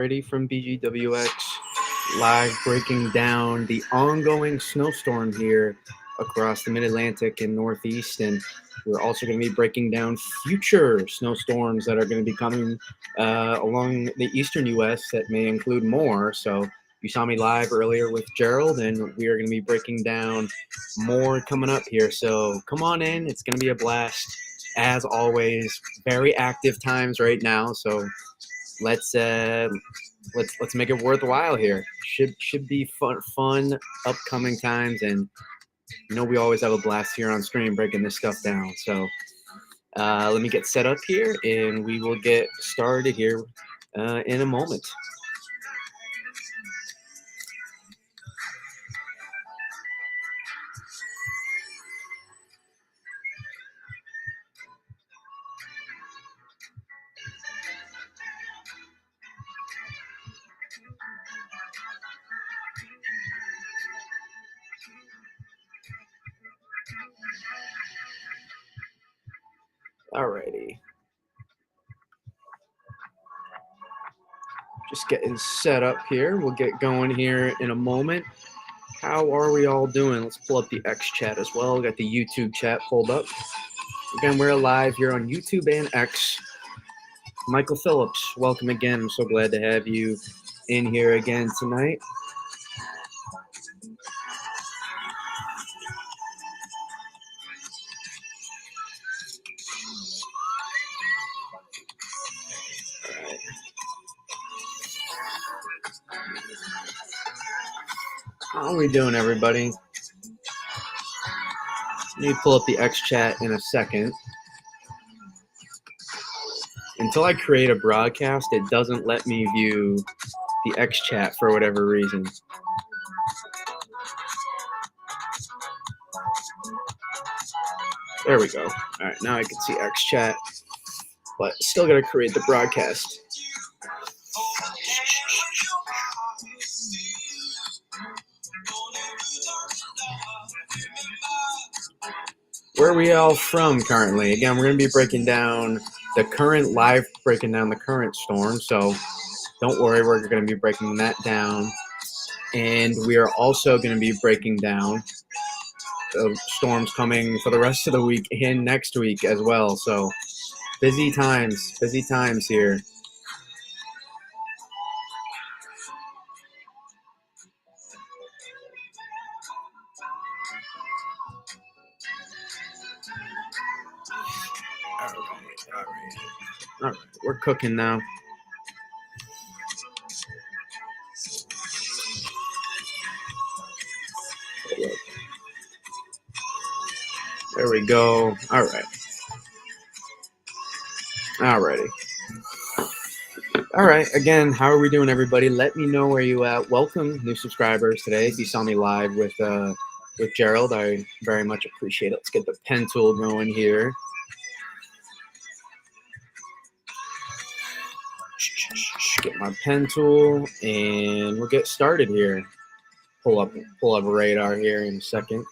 Ready from BGWX, live breaking down the ongoing snowstorm here across the Mid-Atlantic and Northeast, and we're also going to be breaking down future snowstorms that are going to be coming along the eastern U.S. that may include more. So you saw me live earlier with Gerald, and we are going to be breaking down more coming up here. So come on in. It's going to be a blast. As always, very active times right now. So let's make it worthwhile here. Should be fun upcoming times, and we always have a blast here on stream breaking this stuff down. So let me get set up here, and we will get started here in a moment. Alrighty. Just getting set up here. We'll get going here in a moment. How are we all doing? Let's pull up the X chat as well. We got the YouTube chat pulled up. Again, we're live here on YouTube and X. Michael Phillips, welcome again. I'm so glad to have you in here again tonight. How are we doing, everybody? Let me pull up the X chat in a second. Until I create a broadcast, it doesn't let me view the X chat for whatever reason. There we go. All right, now I can see X chat, but still got to create the broadcast. Where are we all from currently? Again, we're going to be breaking down the current storm. So don't worry, we're going to be breaking that down. And we are also going to be breaking down the storms coming for the rest of the week and next week as well. So busy times here. All right, we're cooking now. There we go. All right. Alrighty. All right. Again, how are we doing, everybody? Let me know where you at. Welcome, new subscribers today. If you saw me live with Gerald, I very much appreciate it. Let's get the pen tool going here. Get my pen tool, and we'll get started here. Pull up a radar here in a second.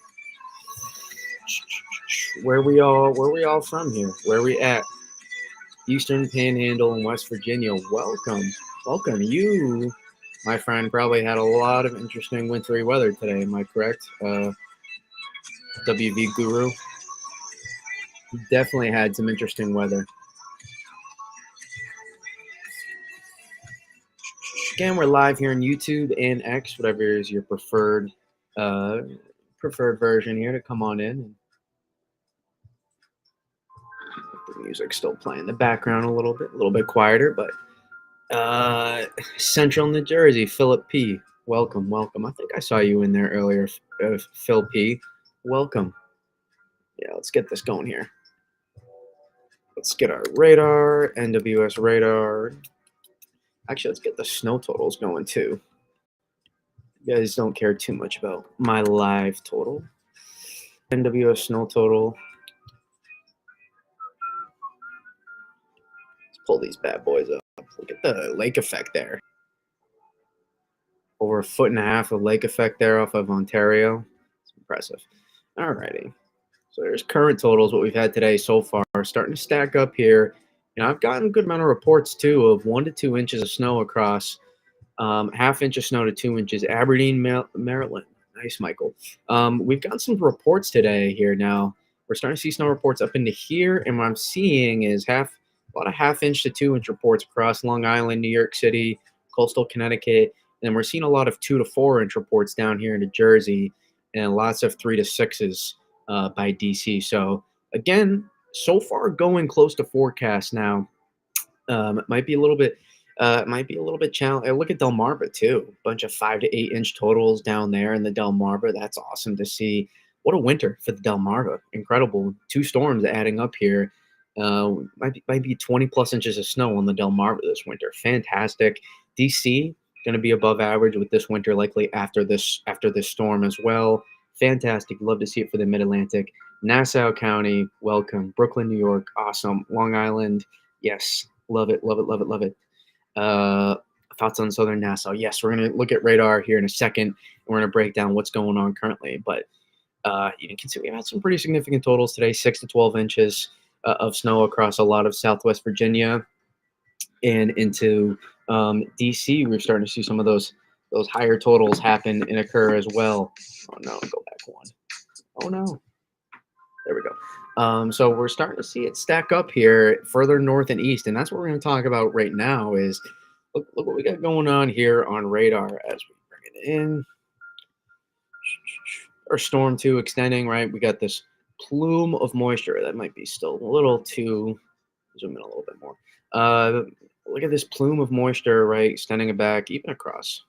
Where we all from here? Where we at? Eastern Panhandle in West Virginia. Welcome. You, my friend, probably had a lot of interesting wintry weather today. Am I correct? WV Guru. Definitely had some interesting weather. Again, we're live here on YouTube and X, whatever is your preferred version here to come on in. The music's still playing in the background a little bit quieter, but Central New Jersey, Philip P. Welcome. I think I saw you in there earlier, Phil P. Welcome. Yeah, let's get this going here. Let's get our radar, NWS radar. Actually, let's get the snow totals going too. You guys don't care too much about my live total. NWS snow total. Let's pull these bad boys up. Look at the lake effect there. Over 1.5 foot of lake effect there off of Ontario. It's impressive. Alrighty. So there's current totals, what we've had today so far. Starting to stack up here I've gotten a good amount of reports too of 1 to 2 inches of snow across, half inch of snow to 2 inches. Aberdeen, Maryland. Nice, Michael. We've got some reports today here now. We're starting to see snow reports up into here, and what I'm seeing is about a half inch to 2 inch reports across Long Island, New York City, coastal Connecticut, and we're seeing a lot of 2 to 4 inch reports down here into Jersey, and lots of 3 to 6s by DC. So again, so far going close to forecast now. It might be a little bit, challenging. Look at Delmarva too. Bunch of 5 to 8 inch totals down there in the Delmarva. That's awesome to see. What a winter for the Delmarva. Incredible. Two storms adding up here. Might be 20 plus inches of snow on the Delmarva this winter. Fantastic. DC going to be above average with this winter, likely after this storm as well. Fantastic. Love to see it for the Mid Atlantic. Nassau County, welcome. Brooklyn, New York, awesome. Long Island, yes, love it, love it, love it, love it. Uh, Thoughts on Southern Nassau? Yes, we're going to look at radar here in a second, and we're going to break down what's going on currently. But you can see we've had some pretty significant totals today, 6 to 12 inches of snow across a lot of Southwest Virginia and into DC. We're starting to see some of those higher totals happen and occur as well. Oh no, go back one. Oh no. There we go. So we're starting to see it stack up here further north and east, and that's what we're going to talk about right now. Is look what we got going on here on radar as we bring it in. Our storm 2 extending, right? We got this plume of moisture that might be still a little too. Zoom in a little bit more. Look at this plume of moisture, right? Extending it back even across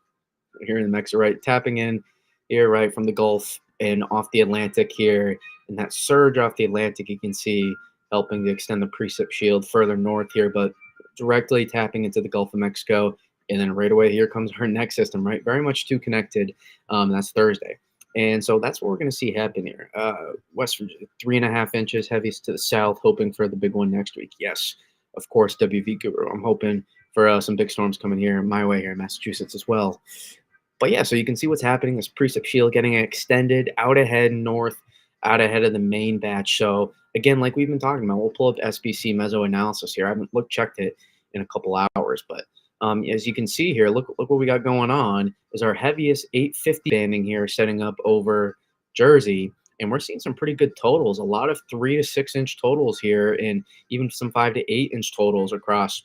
here in the Mexico, right? Tapping in here, right, from the Gulf and off the Atlantic here. And that surge off the Atlantic, you can see helping to extend the precip shield further north here, but directly tapping into the Gulf of Mexico. And then right away, here comes our next system, right? Very much too connected. That's Thursday. And so that's what we're going to see happen here. West Virginia, 3.5 inches, heaviest to the south, hoping for the big one next week. Yes, of course, WV Guru. I'm hoping for some big storms coming here my way here in Massachusetts as well. But yeah, so you can see what's happening. This precip shield getting extended out ahead north, out ahead of the main batch. So again, like we've been talking about, we'll pull up the SBC meso analysis here. I haven't checked it in a couple hours, but as you can see here, look what we got going on. Is our heaviest 850 banding here setting up over Jersey, and we're seeing some pretty good totals. A lot of 3 to 6 inch totals here, and even some 5 to 8 inch totals across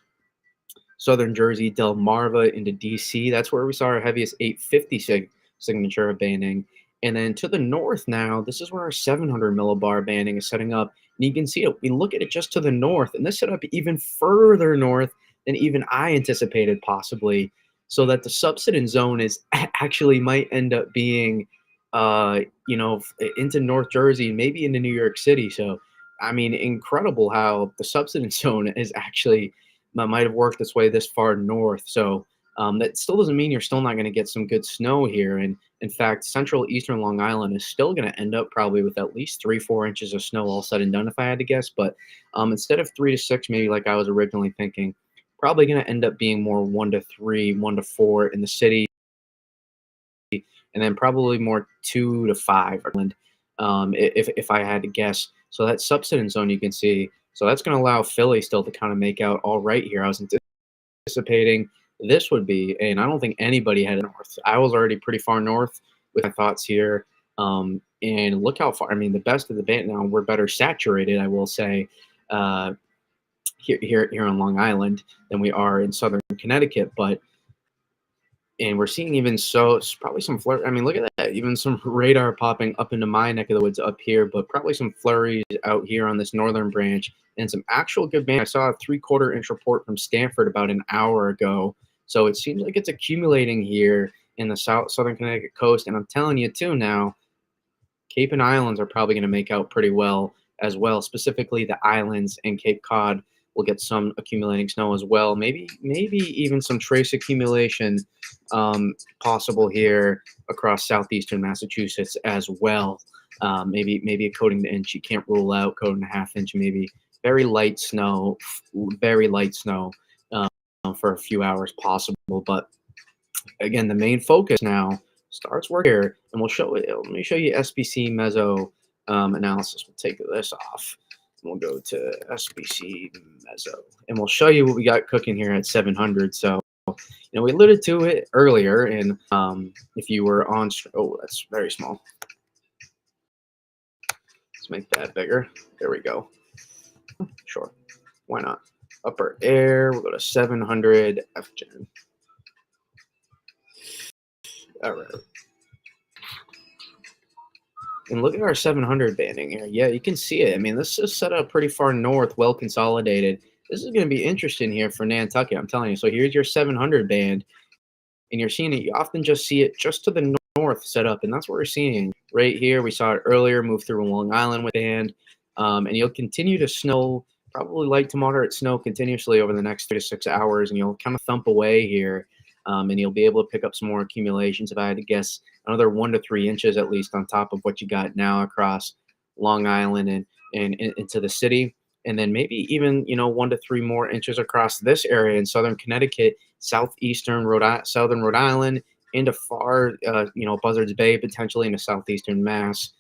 Southern Jersey, Delmarva into DC. That's where we saw our heaviest 850 signature of banding. And then to the north now, this is where our 700 millibar banding is setting up. And you can see it. We look at it just to the north, and this set up even further north than even I anticipated possibly. So that the subsidence zone is actually might end up being, into North Jersey, maybe into New York City. So, I mean, incredible how the subsidence zone is actually might have worked its way this far north. So that still doesn't mean you're still not going to get some good snow here. And in fact, central eastern Long Island is still going to end up probably with at least 3-4 inches of snow all said and done, if I had to guess. But instead of 3 to 6, maybe like I was originally thinking, probably going to end up being more 1 to 3, 1 to 4 in the city, and then probably more 2 to 5 if I had to guess. So that subsidence zone you can see. So that's going to allow Philly still to kind of make out all right here. I was anticipating this would be, and I don't think anybody had north. I was already pretty far north with my thoughts here. And look how far. I mean, the best of the band now. We're better saturated, I will say, here on Long Island than we are in southern Connecticut. And we're seeing even so, it's probably some flurry. I mean, look at that. Even some radar popping up into my neck of the woods up here, but probably some flurries out here on this northern branch and some actual good band. I saw a 3/4 inch report from Stanford about an hour ago. So it seems like it's accumulating here in the southern Connecticut coast. And I'm telling you too now, Cape and Islands are probably going to make out pretty well as well. Specifically, the islands and Cape Cod will get some accumulating snow as well. Maybe even some trace accumulation possible here across southeastern Massachusetts as well. Maybe a coating to inch. You can't rule out coating to half inch. Maybe very light snow for a few hours possible. But again, the main focus now starts work here, and we'll show it. Let me show you SBC meso analysis. We'll take this off. We'll go to SBC Mezzo, and we'll show you what we got cooking here at 700. So, we alluded to it earlier, and if you were on, oh, that's very small. Let's make that bigger. There we go. Sure, why not? Upper air, we'll go to 700 FGen. All right. And look at our 700 banding here. Yeah, you can see it. I mean, this is set up pretty far north, well consolidated. This is going to be interesting here for Nantucket, I'm telling you. So here's your 700 band, and you're seeing it. You often just see it just to the north set up, and that's what we're seeing right here. We saw it earlier move through Long Island with band, and you'll continue to snow, probably light to moderate snow continuously over the next 3 to 6 hours, and you'll kind of thump away here, and you'll be able to pick up some more accumulations. If I had to guess, another 1 to 3 inches at least on top of what you got now across Long Island and into the city. And then maybe even 1 to 3 more inches across this area in southern Connecticut, southern Rhode Island, into far Buzzards Bay, potentially into southeastern Mass,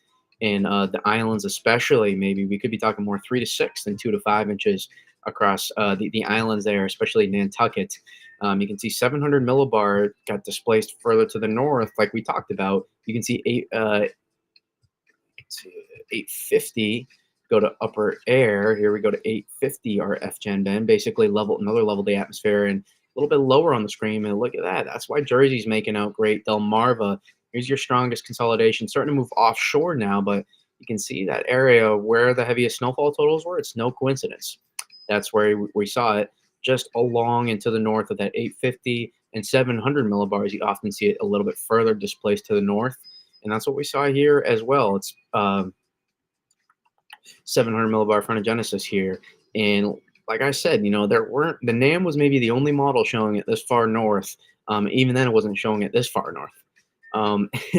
and the islands especially. Maybe we could be talking more 3 to 6 than 2 to 5 inches across the islands there, especially Nantucket. You can see 700 millibar got displaced further to the north, like we talked about. You can see 850 go to upper air. Here we go to 850, our FGen band, basically another level of the atmosphere, and a little bit lower on the screen. And look at that. That's why Jersey's making out great. Delmarva, here's your strongest consolidation, starting to move offshore now, but you can see that area where the heaviest snowfall totals were. It's no coincidence. That's where we saw it, just along and to the north of that 850 and 700 millibars. You often see it a little bit further displaced to the north, and that's what we saw here as well. It's 700 millibar frontogenesis here, and like I said, the NAM was maybe the only model showing it this far north. Even then, it wasn't showing it this far north.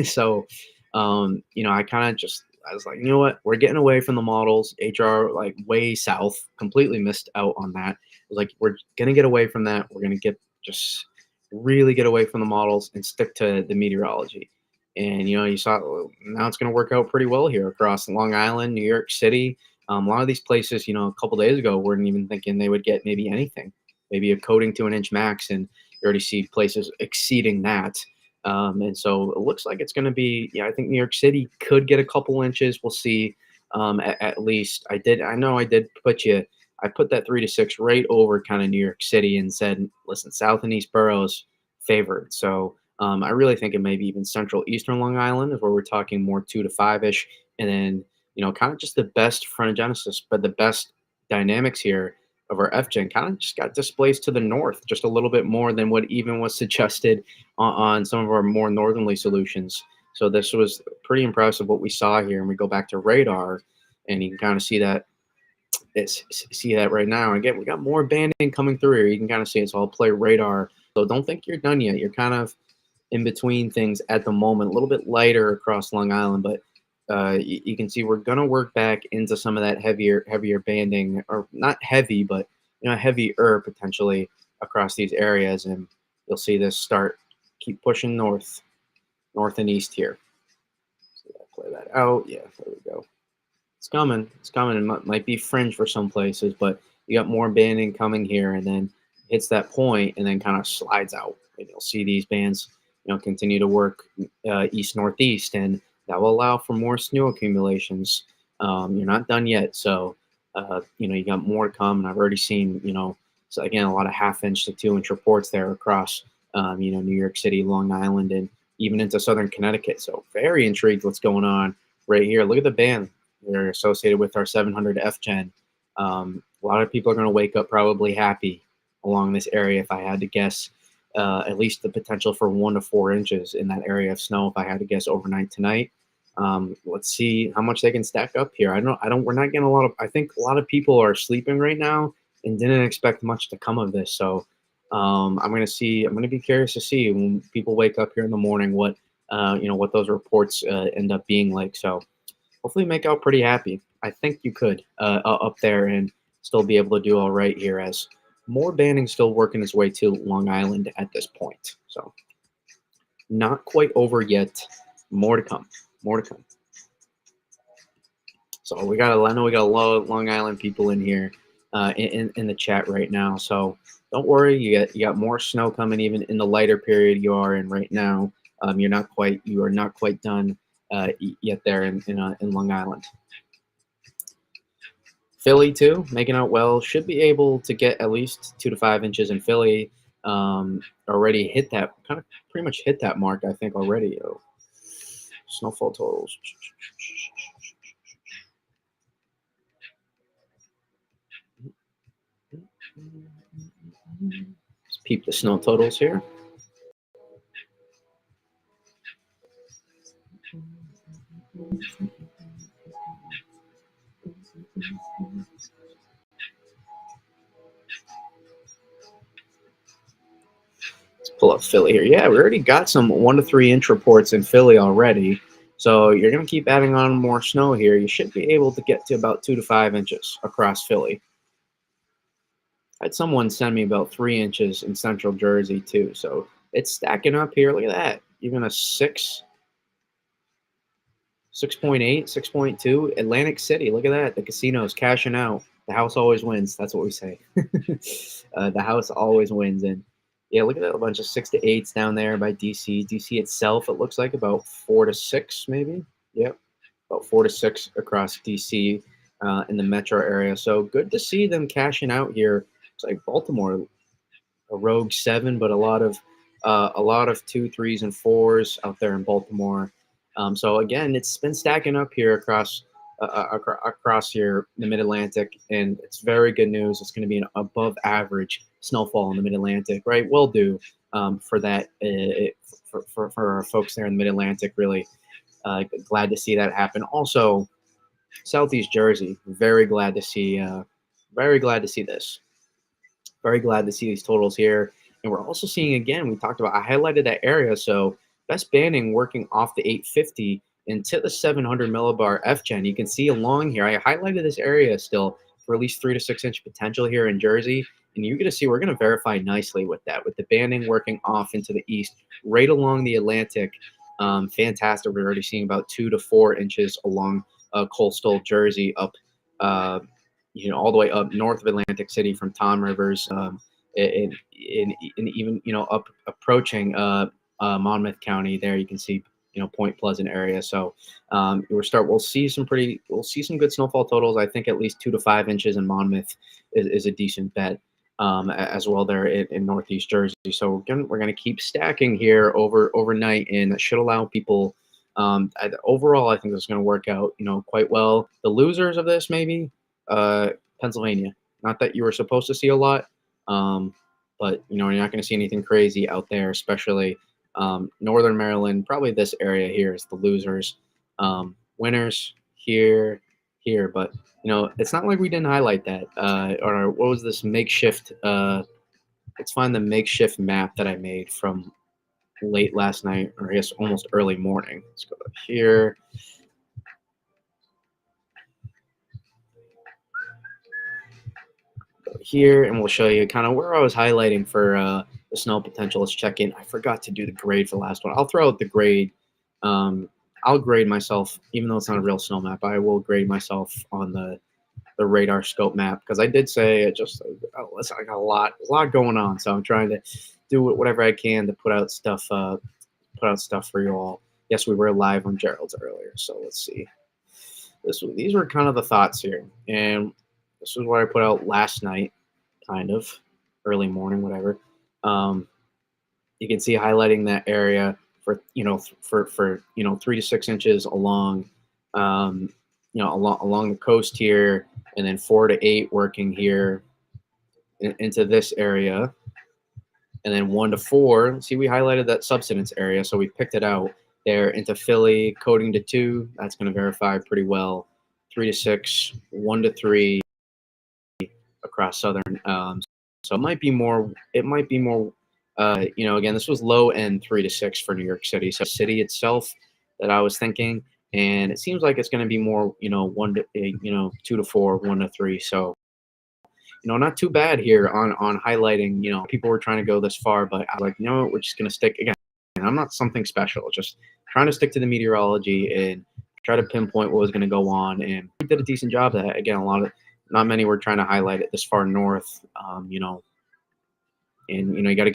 So, I was like, you know what? We're getting away from the models. HR, like, way south, completely missed out on that. I was like, we're going to get away from that. We're going to just really get away from the models and stick to the meteorology. And, you saw now it's going to work out pretty well here across Long Island, New York City. A lot of these places, a couple days ago, weren't even thinking they would get maybe anything, maybe a coating to an inch max. And you already see places exceeding that. And so it looks like it's going to be, I think New York City could get a couple inches. We'll see. At least I did I put that 3 to 6 right over kind of New York City and said, listen, South and East boroughs favored. So I really think it may be even central eastern Long Island is where we're talking more 2 to 5-ish. And then, kind of just the best frontogenesis, but the best dynamics here of our FGen kind of just got displaced to the north just a little bit more than what even was suggested on some of our more northerly solutions. So this was pretty impressive what we saw here. And we go back to radar, and you can kind of see that right now. Again, we got more banding coming through here. You can kind of see it. So I'll play radar. So don't think you're done yet. You're kind of in between things at the moment, a little bit lighter across Long Island, but you can see we're going to work back into some of that heavier banding, or not heavy, but heavier potentially across these areas. And you'll see this keep pushing north and east here. So play that out. Yeah, there we go. It's coming. It might be fringe for some places, but you got more banding coming here, and then hits that point and then kind of slides out. And you'll see these bands, continue to work east northeast, and that will allow for more snow accumulations. You're not done yet, so you got more to come. And I've already seen, so again, a lot of 1/2 inch to 2 inch reports there across, New York City, Long Island, and even into southern Connecticut. So very intrigued what's going on right here. Look at the band they're associated with our 700 FGen. A lot of people are going to wake up probably happy along this area, if I had to guess. At least the potential for 1 to 4 inches in that area of snow, if I had to guess, overnight tonight. Let's see how much they can stack up here. We're not getting a lot of, I think a lot of people are sleeping right now and didn't expect much to come of this. So I'm going to be curious to see when people wake up here in the morning, what those reports end up being like. So hopefully make out pretty happy. I think you could up there and still be able to do all right here, as more banding still working its way to Long Island at this point. So not quite over yet. More to come. So I know we got a lot of Long Island people in here, in the chat right now. So don't worry, you got more snow coming even in the lighter period you are in right now. You are not quite done yet there in Long Island. Philly too, making out well. Should be able to get at least 2 to 5 inches in Philly. Already hit that kind of pretty much hit that mark, I think already. Snowfall totals. Let's peep the snow totals here. Let's pull up Philly here. Yeah, we already got some 1 to 3 inch reports in Philly already. So you're going to keep adding on more snow here. You should be able to get to about 2 to 5 inches across Philly. I had someone send me about 3 inches in central Jersey too. So it's stacking up here. Look at that. Even a 6.8, 6.2. Atlantic City. Look at that. The casino's cashing out. The house always wins. That's what we say. The house always wins. And yeah, look at that. A bunch of 6 to 8s down there by DC. DC itself, it looks like about 4 to 6, maybe. Yep. About 4 to 6 across DC in the metro area. So good to see them cashing out here. It's like Baltimore, a rogue 7, but a lot of 2, 3s, and 4s out there in Baltimore. So again, it's been stacking up here across here in the Mid Atlantic, and it's very good news. It's going to be an above average snowfall in the Mid Atlantic, right? Will do for that for our folks there in the Mid Atlantic. Really glad to see that happen. Also, Southeast Jersey, very glad to see. Very glad to see this. Very glad to see these totals here. And we're also seeing, again, we talked about, I highlighted that area. So best banding working off the 850 into the 700 millibar FGen. You can see along here, I highlighted this area still for at least 3 to 6 inch potential here in Jersey. And you're going to see, we're going to verify nicely with that, with the banding working off into the east, right along the Atlantic. Fantastic. We're already seeing about 2 to 4 inches along coastal Jersey up all the way up north of Atlantic City from Tom Rivers, and even up approaching Monmouth County. There you can see Point Pleasant area. So we'll see some good snowfall totals. I think at least 2 to 5 inches in Monmouth is a decent bet. As well there in Northeast Jersey. So we're gonna keep stacking here overnight, and that should allow people. Overall, I think this is going to work out, quite well. The losers of this, maybe Pennsylvania. Not that you were supposed to see a lot, but you're not going to see anything crazy out there, especially Northern Maryland. Probably this area here is the losers. Winners here, but it's not like we didn't highlight that. Or what was this makeshift? Let's find the makeshift map that I made from late last night, or I guess almost early morning. Let's go here. Go here, and we'll show you kind of where I was highlighting for the snow potential. Let's check in. I forgot to do the grade for the last one. I'll throw out the grade. I'll grade myself, even though it's not a real snow map. I will grade myself on the radar scope map, because I did say I got a lot going on, so I'm trying to do whatever I can to put out stuff for you all. Yes, we were live on Gerald's earlier, so let's see. These were kind of the thoughts here, and this is what I put out last night, kind of early morning, whatever. You can see highlighting that area for 3 to 6 inches along along the coast here, and then 4 to 8 working here into this area, and then 1 to 4. See, we highlighted that subsidence area, so we picked it out there into Philly, coding to 2. That's going to verify pretty well. 3 to 6, 1 to 3 across southern. So it might be more. Again, this was low end 3 to 6 for New York City. So city itself that I was thinking. And it seems like it's going to be more, 2 to 4, 1 to 3. So, not too bad here on highlighting. People were trying to go this far, but I was like, we're just going to stick again. I'm not something special, just trying to stick to the meteorology and try to pinpoint what was going to go on, and we did a decent job of that. Again, not many were trying to highlight it this far north, and you got to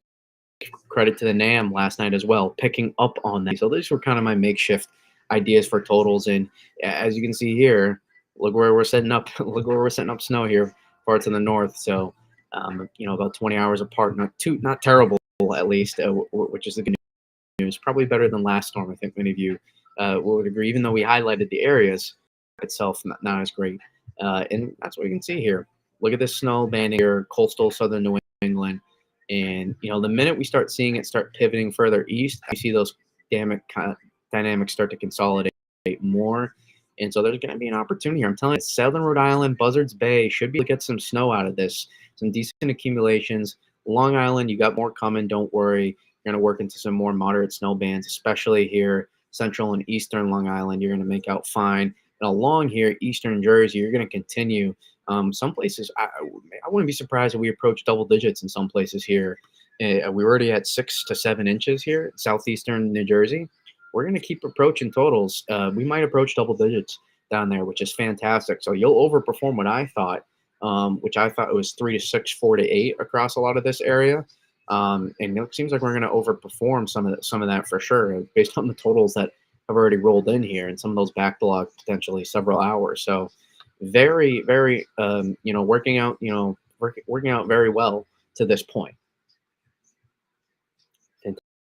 credit to the NAM last night as well, picking up on that. So these were kind of my makeshift ideas for totals, and as you can see here, look where we're setting up. Look where we're setting up snow here, parts in the north. So, about 20 hours apart, not terrible at least, which is the good news. Probably better than last storm. I think many of you would agree, even though we highlighted the areas itself, not as great. And that's what you can see here. Look at this snow banding here, coastal southern New England. And the minute we start seeing it start pivoting further east, you see those dynamics start to consolidate more. And so there's going to be an opportunity here. I'm telling you, southern Rhode Island, Buzzards Bay should be able to get some snow out of this. Some decent accumulations. Long Island, you got more coming. Don't worry. You're going to work into some more moderate snow bands, especially here, central and eastern Long Island. You're going to make out fine. And along here, eastern Jersey, you're going to continue. Some places, I wouldn't be surprised if we approach double digits in some places here. We already at 6 to 7 inches here, southeastern New Jersey. We're going to keep approaching totals. We might approach double digits down there, which is fantastic. So you'll overperform what I thought, which I thought it was 3 to 6, 4 to 8 across a lot of this area. And it seems like we're going to overperform some of that for sure, based on the totals that have already rolled in here, and some of those backlogs potentially several hours. So very, very, working out very well to this point.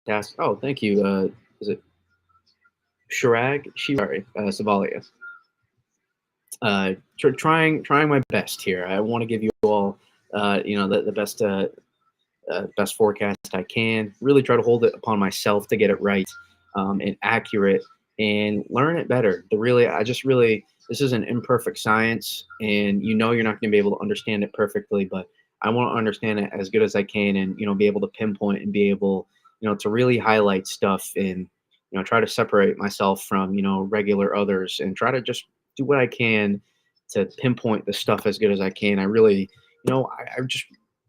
Fantastic. Oh, thank you. Is it Shirag? Savalia. Trying my best here. I want to give you all, the best. Best forecast I can. Really try to hold it upon myself to get it right and accurate and learn it better. This is an imperfect science, and you're not going to be able to understand it perfectly, but I want to understand it as good as I can, and be able to pinpoint and be able to really highlight stuff, and try to separate myself from regular others, and try to just do what I can to pinpoint the stuff as good as I can. I really, I just,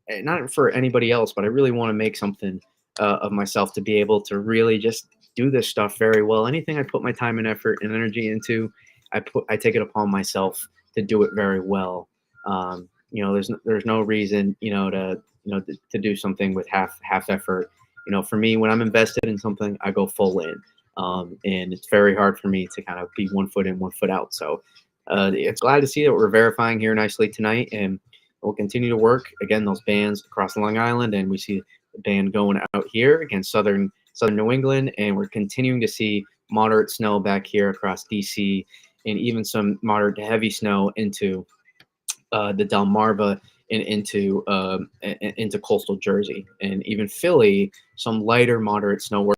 not for anybody else, but I really want to make something of myself to be able to really just do this stuff very well. Anything I put my time and effort and energy into, I take it upon myself to do it very well. There's no reason to do something with half effort. For me, when I'm invested in something, I go full in, and it's very hard for me to kind of be 1 foot in, 1 foot out. So it's glad to see that we're verifying here nicely tonight, and we'll continue to work again those bands across Long Island, and we see the band going out here against southern New England, and we're continuing to see moderate snow back here across DC, and even some moderate to heavy snow into the Delmarva and into coastal Jersey, and even Philly. Some lighter moderate snow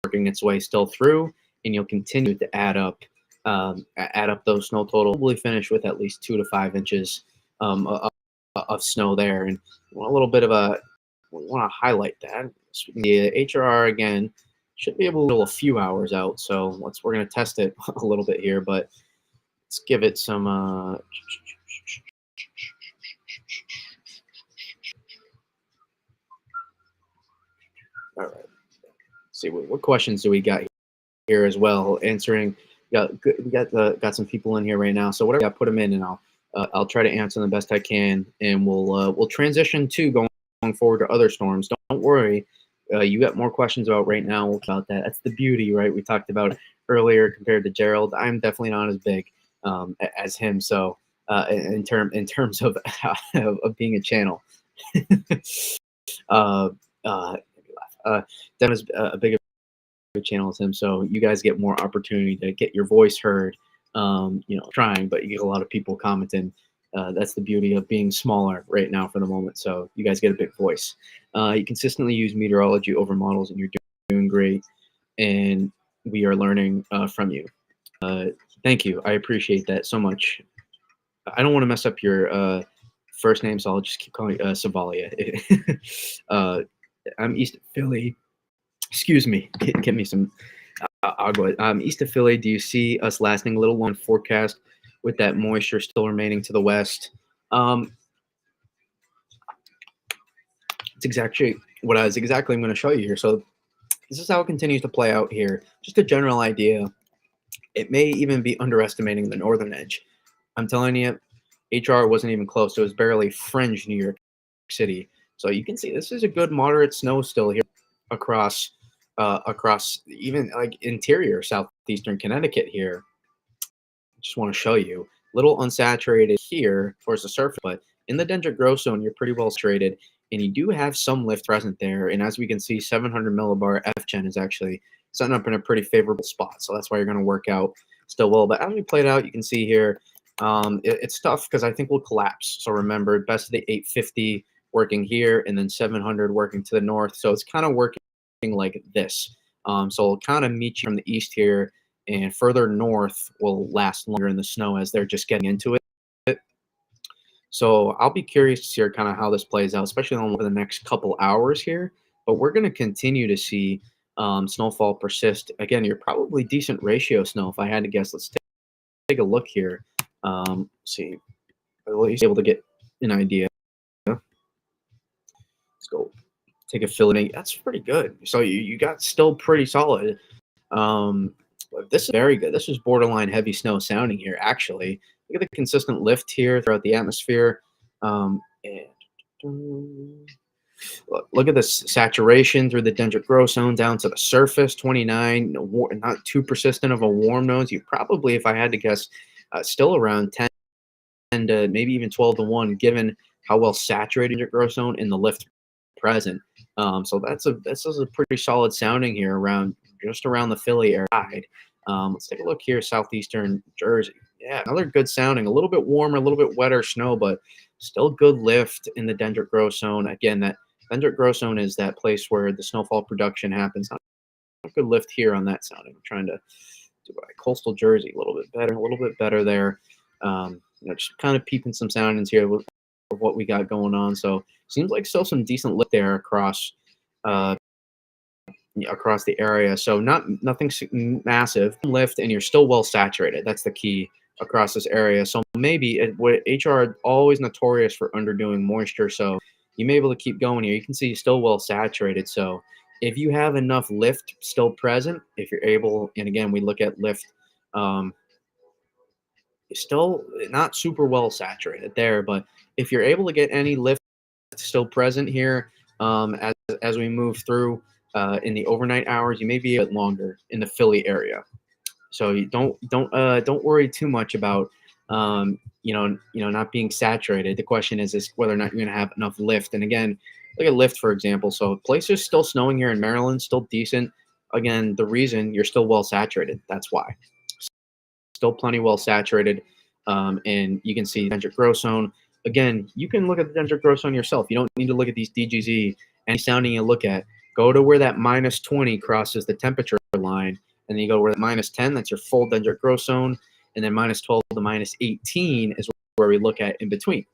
working its way still through, and you'll continue to add up those snow totals. Probably finish with at least 2 to 5 inches of snow there, and we want to highlight that. The HRR again should be able to go a few hours out, so we're going to test it a little bit here, but let's give it some all right, let's see what questions do we got here as well. Answering, we got some people in here right now, so whatever, put them in, and I'll try to answer them the best I can, and we'll transition to going forward to other storms. Don't worry, you got more questions about right now about that. That's the beauty, right? We talked about earlier compared to Gerald. I'm definitely not as big as him. So in terms of of being a channel, Devin is a bigger channel as him. So you guys get more opportunity to get your voice heard. Trying, but you get a lot of people commenting. That's the beauty of being smaller right now for the moment. So you guys get a big voice. You consistently use meteorology over models, and you're doing great. And we are learning from you. Thank you. I appreciate that so much. I don't want to mess up your first name, so I'll just keep calling you Savalia. I'm east of Philly. Excuse me. Get me some. I'll go ahead. East of Philly, do you see us lasting a little long forecast with that moisture still remaining to the west? It's exactly what I'm going to show you here. So this is how it continues to play out here. Just a general idea It may even be underestimating the northern edge. I'm telling you, HR wasn't even close. It was barely fringe New York City. So you can see this is a good moderate snow still here across across even like interior southeastern Connecticut here. Just want to show you. Little unsaturated here towards the surface, but in the dendritic growth zone, you're pretty well saturated, and you do have some lift present there. And as we can see, 700 millibar FGen is actually setting up in a pretty favorable spot. So that's why you're going to work out still well. But as we played out, you can see here, it's tough because I think we'll collapse. So remember, best of the 850 working here, and then 700 working to the north. So it's kind of working like this. So it'll kind of meet you from the east here, and further north will last longer in the snow as they're just getting into it. So I'll be curious to see kind of how this plays out, especially over the next couple hours here. But we're going to continue to see snowfall persist. Again, you're probably decent ratio snow if I had to guess. Let's take a look here. See, at least able to get an idea. Let's go take a filling. That's pretty good. So you got still pretty solid. This is very good. This is borderline heavy snow sounding here, actually. Look at the consistent lift here throughout the atmosphere. And look at this saturation through the dendritic growth zone down to the surface, 29. Not too persistent of a warm nose. You probably, if I had to guess, still around 10 to maybe even 12 to 1, given how well saturated your growth zone and the lift present. So this is a pretty solid sounding here around just around the Philly area. Let's take a look here, southeastern Jersey. Yeah, another good sounding, a little bit warmer, a little bit wetter snow, but still good lift in the dendritic growth zone. Again, that dendritic growth zone is that place where the snowfall production happens. Not a good lift here on that sounding. I'm trying to do coastal Jersey a little bit better there. Just kind of peeping some soundings here with what we got going on. So seems like still some decent lift there across across the area. So nothing massive lift, and you're still well saturated. That's the key across this area. So maybe HR always notorious for underdoing moisture. So you may be able to keep going here. You can see still well saturated. So if you have enough lift still present, if you're able, and again, we look at lift, still not super well saturated there, but if you're able to get any lift still present here, as we move through in the overnight hours, you may be a bit longer in the Philly area. So you don't worry too much about not being saturated. The question is whether or not you're going to have enough lift. And again, look at lift, for example. So places still snowing here in Maryland, still decent. Again, the reason you're still well saturated. That's why. Still plenty well saturated. And you can see dendritic growth zone. Again, you can look at the dendritic growth zone yourself. You don't need to look at these DGZ. Any sounding you look at, go to where that -20 crosses the temperature line, and then you go where that -10, that's your full dendritic growth zone, and then -12 to -18 is where we look at in between.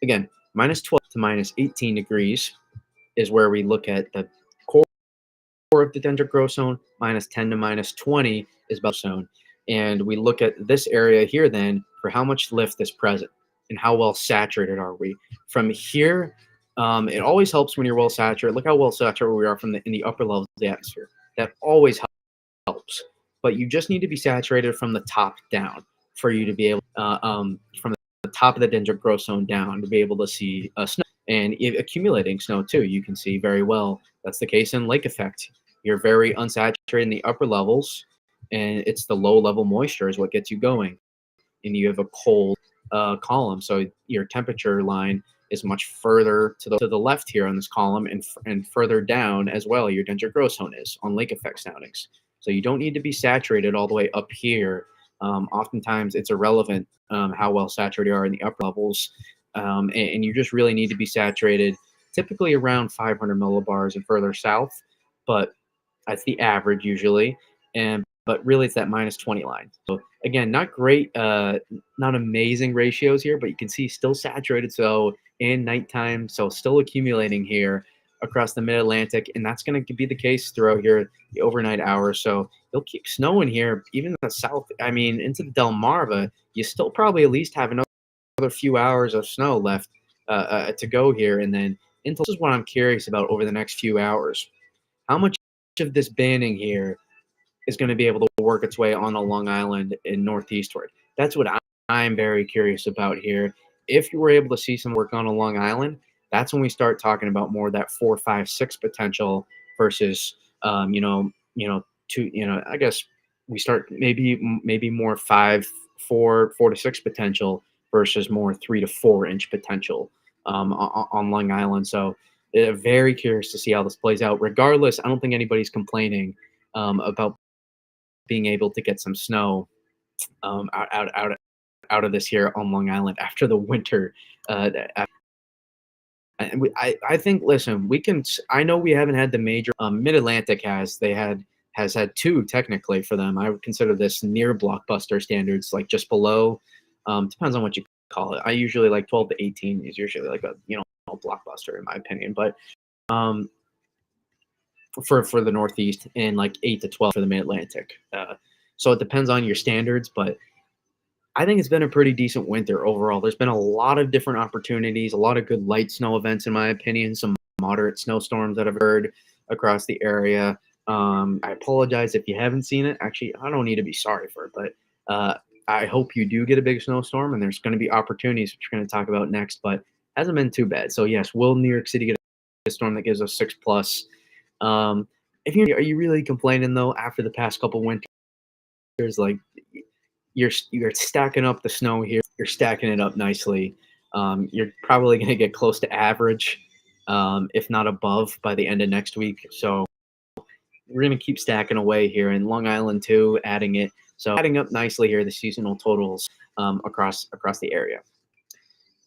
Again, -12 to -18 degrees is where we look at the core of the dendritic growth zone. -10 to -20 is about zone. And we look at this area here then for how much lift is present and how well saturated are we. From here, it always helps when you're well saturated. Look how well saturated we are in the upper levels of the atmosphere. That always helps. But you just need to be saturated from the top down for you to be able, from the top of the dendritic growth zone down, to be able to see snow and accumulating snow too. You can see very well. That's the case in lake effect. You're very unsaturated in the upper levels, and it's the low level moisture is what gets you going. And you have a cold column, so your temperature line is much further to the left here on this column, and further down as well. Your dendritic growth zone is on lake effect soundings. So you don't need to be saturated all the way up here. Oftentimes it's irrelevant how well saturated you are in the upper levels, and you just really need to be saturated typically around 500 millibars and further south, but that's the average usually. But really it's that -20 line. So again, not great, not amazing ratios here, but you can see still saturated. So in nighttime, so still accumulating here across the mid-Atlantic, and that's going to be the case throughout here the overnight hours. So you'll keep snowing here, even in the south. I mean, into the Delmarva, you still probably at least have another few hours of snow left to go here, and then this is what I'm curious about over the next few hours. How much of this banding here is going to be able to work its way on a Long Island and northeastward. That's what I'm very curious about here. If you were able to see some work on a Long Island, that's when we start talking about more that 4, 5, 6 potential versus two. I guess we start maybe more 4 to 6 potential versus more 3 to 4 inch potential on Long Island. So very curious to see how this plays out. Regardless, I don't think anybody's complaining about being able to get some snow out of this here on Long Island after the winter. I think, listen, we can. I know we haven't had the major. Mid Atlantic has had two technically for them. I would consider this near blockbuster standards, like just below. Depends on what you call it. I usually like 12 to 18 is usually like a blockbuster in my opinion, but um, for the Northeast and like 8 to 12 for the Mid Atlantic. So it depends on your standards, but I think it's been a pretty decent winter overall. There's been a lot of different opportunities, a lot of good light snow events, in my opinion, some moderate snowstorms that I've heard across the area. I apologize if you haven't seen it. Actually, I don't need to be sorry for it, but I hope you do get a big snowstorm, and there's going to be opportunities, which we're going to talk about next, but hasn't been too bad. So, yes, will New York City get a storm that gives us 6 plus? If you are you really complaining, though, after the past couple winters? Like, you're stacking up the snow here. You're stacking it up nicely. You're probably going to get close to average, if not above, by the end of next week. So we're going to keep stacking away here, and Long Island too, adding it. So adding up nicely here the seasonal totals across the area.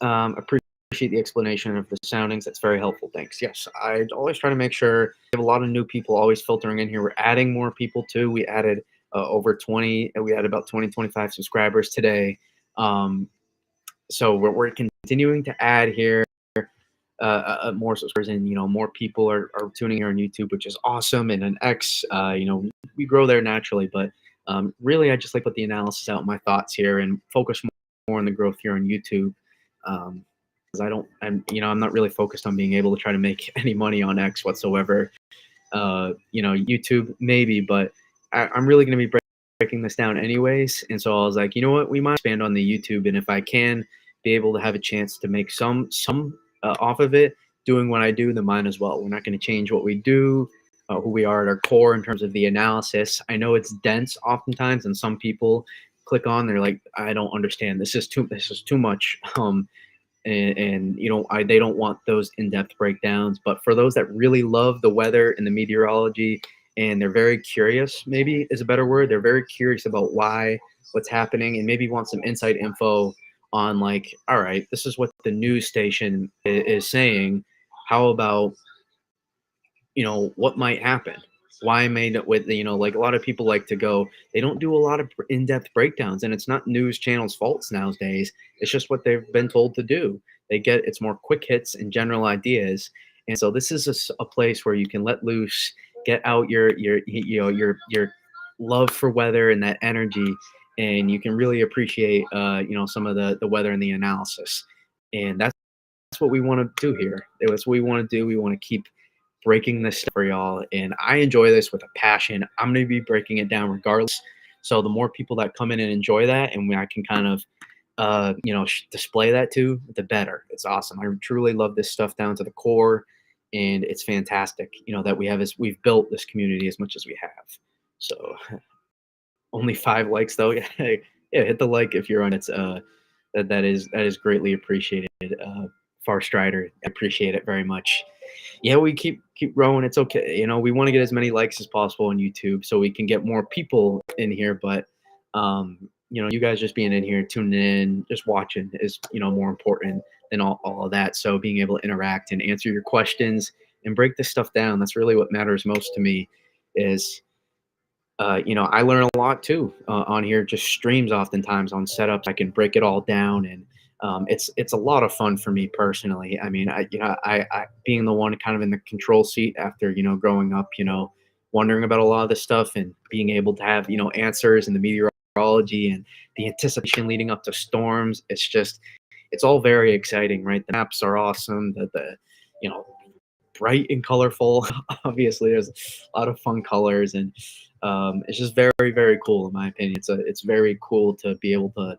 Appreciate the explanation of the soundings. That's very helpful. Thanks. Yes, I always try to make sure we have a lot of new people always filtering in here. We're adding more people too. We added over 20. We had about 20, 25 subscribers today. So we're continuing to add here more subscribers, and more people are tuning here on YouTube, which is awesome. And on X, we grow there naturally, but really, I just like put the analysis out, my thoughts here, and focus more on the growth here on YouTube. Because I'm not really focused on being able to try to make any money on X whatsoever. YouTube maybe, but I'm really going to be breaking this down anyways. And so I was like, you know what, we might expand on the YouTube, and if I can be able to have a chance to make some off of it, doing what I do, then mine as well. We're not going to change what we do, who we are at our core in terms of the analysis. I know it's dense oftentimes, and some people click on, they're like, I don't understand. This is too much. And they don't want those in-depth breakdowns. But for those that really love the weather and the meteorology, and they're very curious, maybe is a better word, they're very curious about what's happening, and maybe want some inside info on, like, all right, this is what the news station is saying. How about what might happen? Why made it with like a lot of people like to go, they don't do a lot of in-depth breakdowns, and it's not news channels' faults nowadays. It's just what they've been told to do. It's more quick hits and general ideas, and so this is a place where you can let loose, get out your love for weather and that energy, and you can really appreciate some of the weather and the analysis, and that's what we want to do here. It's what we want to do. We want to keep breaking this stuff for y'all, and I enjoy this with a passion. I'm going to be breaking it down regardless. So the more people that come in and enjoy that, and I can kind of display that to, the better. It's awesome. I truly love this stuff down to the core, and it's fantastic that we've built this community as much as we have. So only 5 likes though. Yeah, hit the like if you're on it. That is greatly appreciated. Far Strider, I appreciate it very much. Yeah, we keep growing. It's okay. We want to get as many likes as possible on YouTube so we can get more people in here. But you guys just being in here, tuning in, just watching is more important than all of that. So being able to interact and answer your questions and break this stuff down, that's really what matters most to me. Is I learn a lot too on here. Just streams oftentimes on setups. I can break it all down, and it's a lot of fun for me personally. I mean, I being the one kind of in the control seat after growing up, wondering about a lot of this stuff, and being able to have answers, and the meteorology and the anticipation leading up to storms. It's all very exciting, right? The maps are awesome. The bright and colorful. Obviously, there's a lot of fun colors, and it's just very, very cool in my opinion. It's very cool to be able to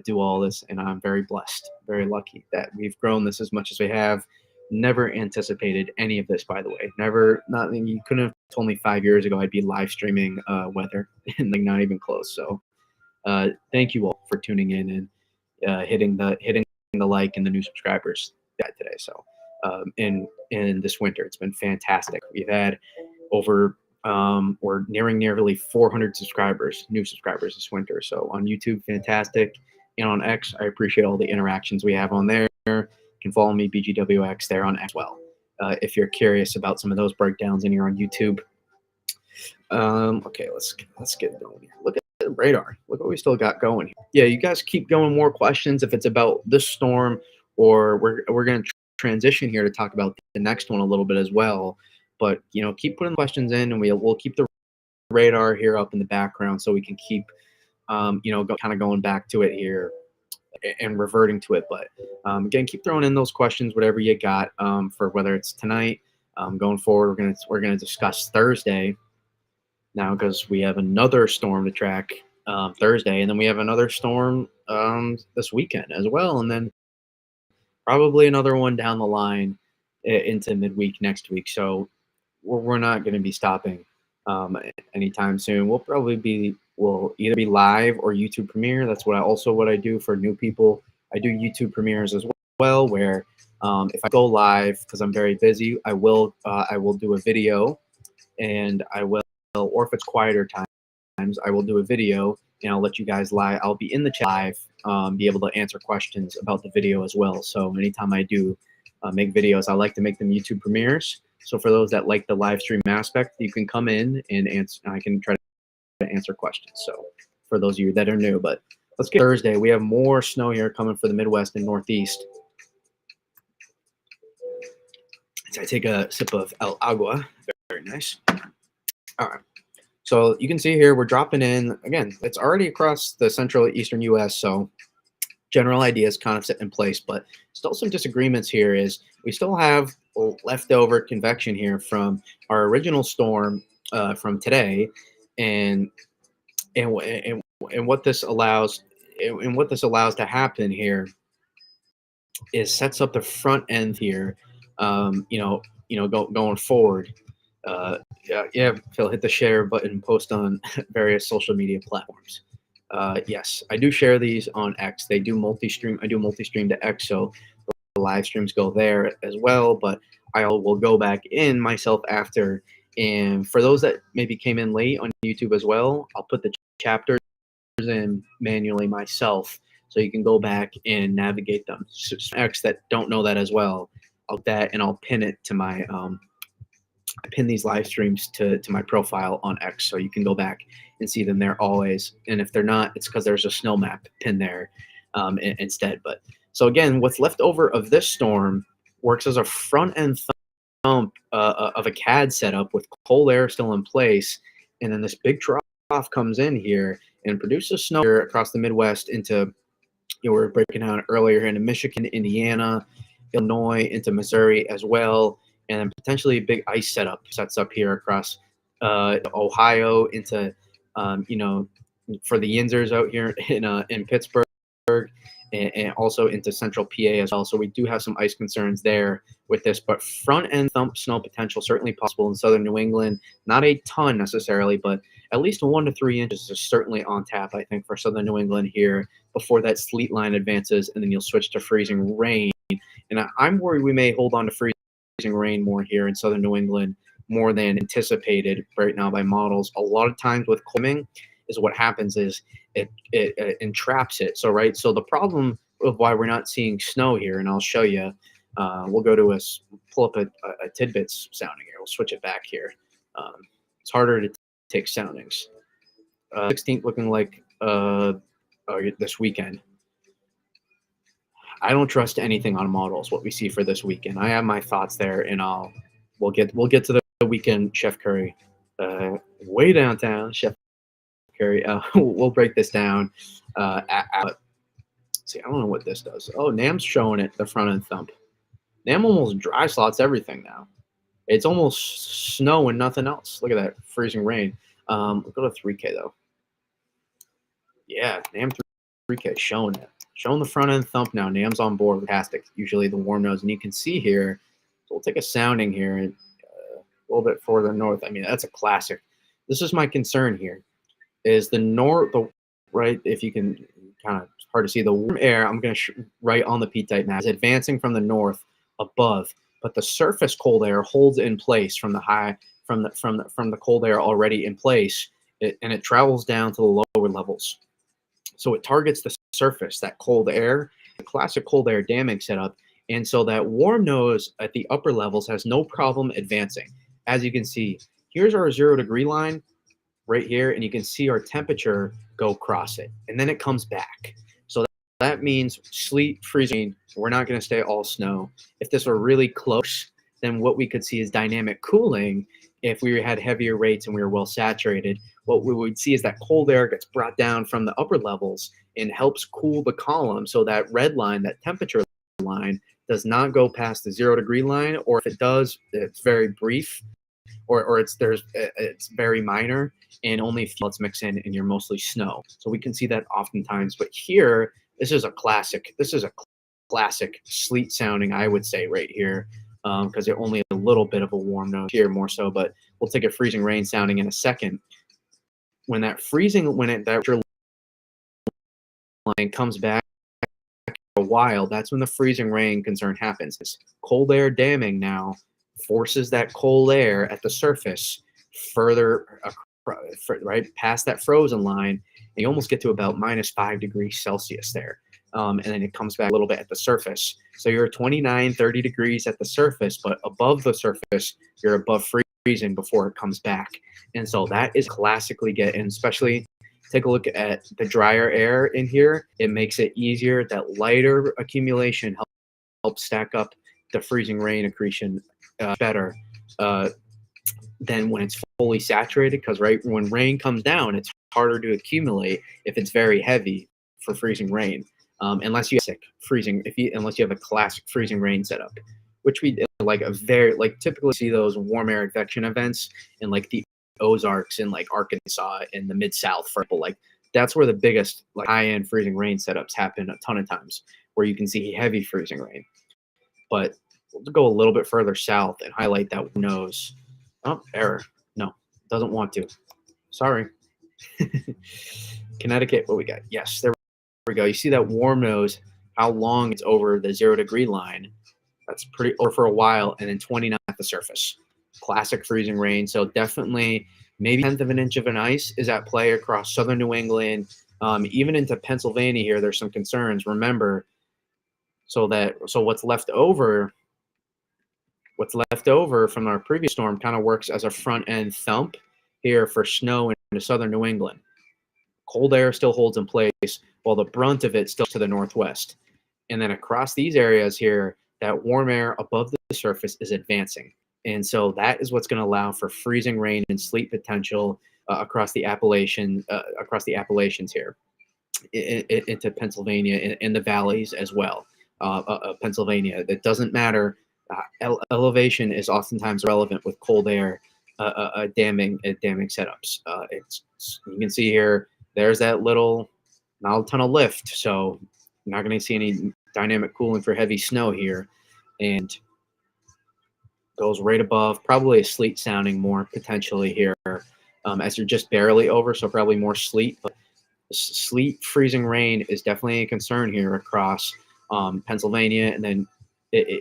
do all this, and I'm very blessed, very lucky that we've grown this as much as we have. Never anticipated any of this, by the way. Never, not you couldn't have told me 5 years ago I'd be live streaming weather, and like not even close. So thank you all for tuning in and hitting the like and the new subscribers today. So in this winter, it's been fantastic. We've had over we're nearly 400 subscribers, new subscribers this winter. So on YouTube, fantastic, and on X, I appreciate all the interactions we have on there. You can follow me, BGWX, there on X as well. If you're curious about some of those breakdowns and you're on YouTube. Okay, let's get going here. Look at the radar. Look what we still got going here. Yeah, you guys keep going more questions if it's about this storm, or we're going to transition here to talk about the next one a little bit as well. But keep putting questions in, and we'll keep the radar here up in the background so we can keep kind of going back to it here and reverting to it. But again, keep throwing in those questions, whatever you got, for whether it's tonight, going forward. We're gonna discuss Thursday now, because we have another storm to track Thursday, and then we have another storm this weekend as well, and then probably another one down the line into midweek next week. So we're not going to be stopping anytime soon. We'll either be live or YouTube premiere. That's what I do for new people. I do YouTube premieres as well, where if I go live because I'm very busy, I will do a video, and I will, or if it's quieter times, I will do a video, and I'll let you guys live. I'll be in the chat live, be able to answer questions about the video as well. So anytime I do make videos, I like to make them YouTube premieres. So for those that like the live stream aspect, you can come in and answer. I can try to answer questions. So for those of you that are new, but let's get Thursday. We have more snow here coming for the Midwest and Northeast. So I take a sip of El Agua. Very nice. All right. So you can see here we're dropping in again. It's already across the central eastern U.S. So general ideas kind of set in place, but still some disagreements here. Is we still have leftover convection here from our original storm from today, and what this allows to happen here is sets up the front end here, going forward. Yeah, Phil, hit the share button, post on various social media platforms. Yes, I do share these on X. They do multi-stream. I do multi-stream to X, so the live streams go there as well. But I will go back in myself after. And for those that maybe came in late on YouTube as well, I'll put the chapters in manually myself, so you can go back and navigate them. So X that don't know that as well, I'll pin it to my I pin these live streams to my profile on X, so you can go back and see them there always. And if they're not, it's because there's a snow map pinned there instead. But so again, what's left over of this storm works as a front end thump of a CAD setup with cold air still in place, and then this big trough comes in here and produces snow here across the Midwest into, we're breaking down earlier into Michigan, Indiana, Illinois, into Missouri as well. And then potentially a big ice sets up here across Ohio into, for the Yinzers out here in Pittsburgh, and also into central PA as well. So we do have some ice concerns there with this, but front end thump snow potential certainly possible in southern New England. Not a ton necessarily, but at least 1 to 3 inches is certainly on tap, I think, for southern New England here before that sleet line advances, and then you'll switch to freezing rain. And I'm worried we may hold on to freezing rain more here in southern New England, more than anticipated right now by models. A lot of times with climbing is what happens is it entraps it. So the problem of why we're not seeing snow here, and I'll show you, we'll go to pull up a tidbits sounding here. We'll switch it back here. It's harder to take soundings. 16th looking like this weekend. I don't trust anything on models, what we see for this weekend. I have my thoughts there, and we'll get to the weekend, Chef Curry. Way downtown, Chef Curry. We'll break this down. See, I don't know what this does. Oh, NAM's showing it, the front end thump. NAM almost dry slots everything now. It's almost snow and nothing else. Look at that freezing rain. We'll go to 3K though. Yeah, NAM 3K showing it. Showing the front end thump now. NAM's on board. Fantastic. Usually the warm nose. And you can see here, so we'll take a sounding here and a little bit further north. I mean, that's a classic. This is my concern here, is the north, right, if you can kind of, it's hard to see, the warm air, I'm going to right on the P-type map, is advancing from the north above, but the surface cold air holds in place from the high, from the cold air already in place, and it travels down to the lower levels. So it targets the surface, that cold air, the classic cold air damming setup. And so that warm nose at the upper levels has no problem advancing. As you can see, here's our 0 degree line right here, and you can see our temperature go across it. And then it comes back. So that means sleet, freezing. We're not going to stay all snow. If this were really close, then what we could see is dynamic cooling. If we had heavier rates and we were well saturated, what we would see is that cold air gets brought down from the upper levels and helps cool the column. So that red line, that temperature line, does not go past the 0 degree line, or if it does, it's very brief, or it's very minor, and only floods mix in and you're mostly snow. So we can see that oftentimes. But here, this is a classic. This is a classic sleet sounding, I would say, right here, because they're only a little bit of a warm nose here more so. But we'll take a freezing rain sounding in a second. When that line comes back a while, that's when the freezing rain concern happens. This cold air damming now forces that cold air at the surface further right past that frozen line, and you almost get to about -5 degrees Celsius there. And then it comes back a little bit at the surface. So you're 29, 30 degrees at the surface, but above the surface, you're above freezing before it comes back. And so that is classically and especially take a look at the drier air in here. It makes it easier. That lighter accumulation helps stack up the freezing rain accretion better than when it's fully saturated, because right when rain comes down, it's harder to accumulate if it's very heavy for freezing rain. Unless you have unless you have a classic freezing rain setup, which we typically see those warm air advection events in like the Ozarks in like Arkansas in the Mid-South, for example. Like that's where the biggest like high-end freezing rain setups happen a ton of times, where you can see heavy freezing rain. But we'll go a little bit further south and highlight that nose. Oh, error. No, doesn't want to. Sorry. Connecticut, what we got? Yes, there we go. You see that warm nose, how long it's over the 0 degree line. That's pretty over for a while, and then 29 at the surface. Classic freezing rain. So definitely maybe 1/10 of an inch of an ice is at play across southern New England, even into Pennsylvania here. There's some concerns. Remember, so what's left over from our previous storm kind of works as a front end thump here for snow into southern New England. Cold air still holds in place while the brunt of it still to the northwest. And then across these areas here, that warm air above the surface is advancing. And so that is what's going to allow for freezing rain and sleet potential across the Appalachians here into Pennsylvania and the valleys as well. Pennsylvania, it doesn't matter. Elevation is oftentimes relevant with cold air damming setups. You can see here, there's that little, not a ton of lift, so you're not going to see any dynamic cooling for heavy snow here, and goes right above, probably a sleet sounding more potentially here, as you're just barely over, so probably more sleet. But sleet freezing rain is definitely a concern here across Pennsylvania, and then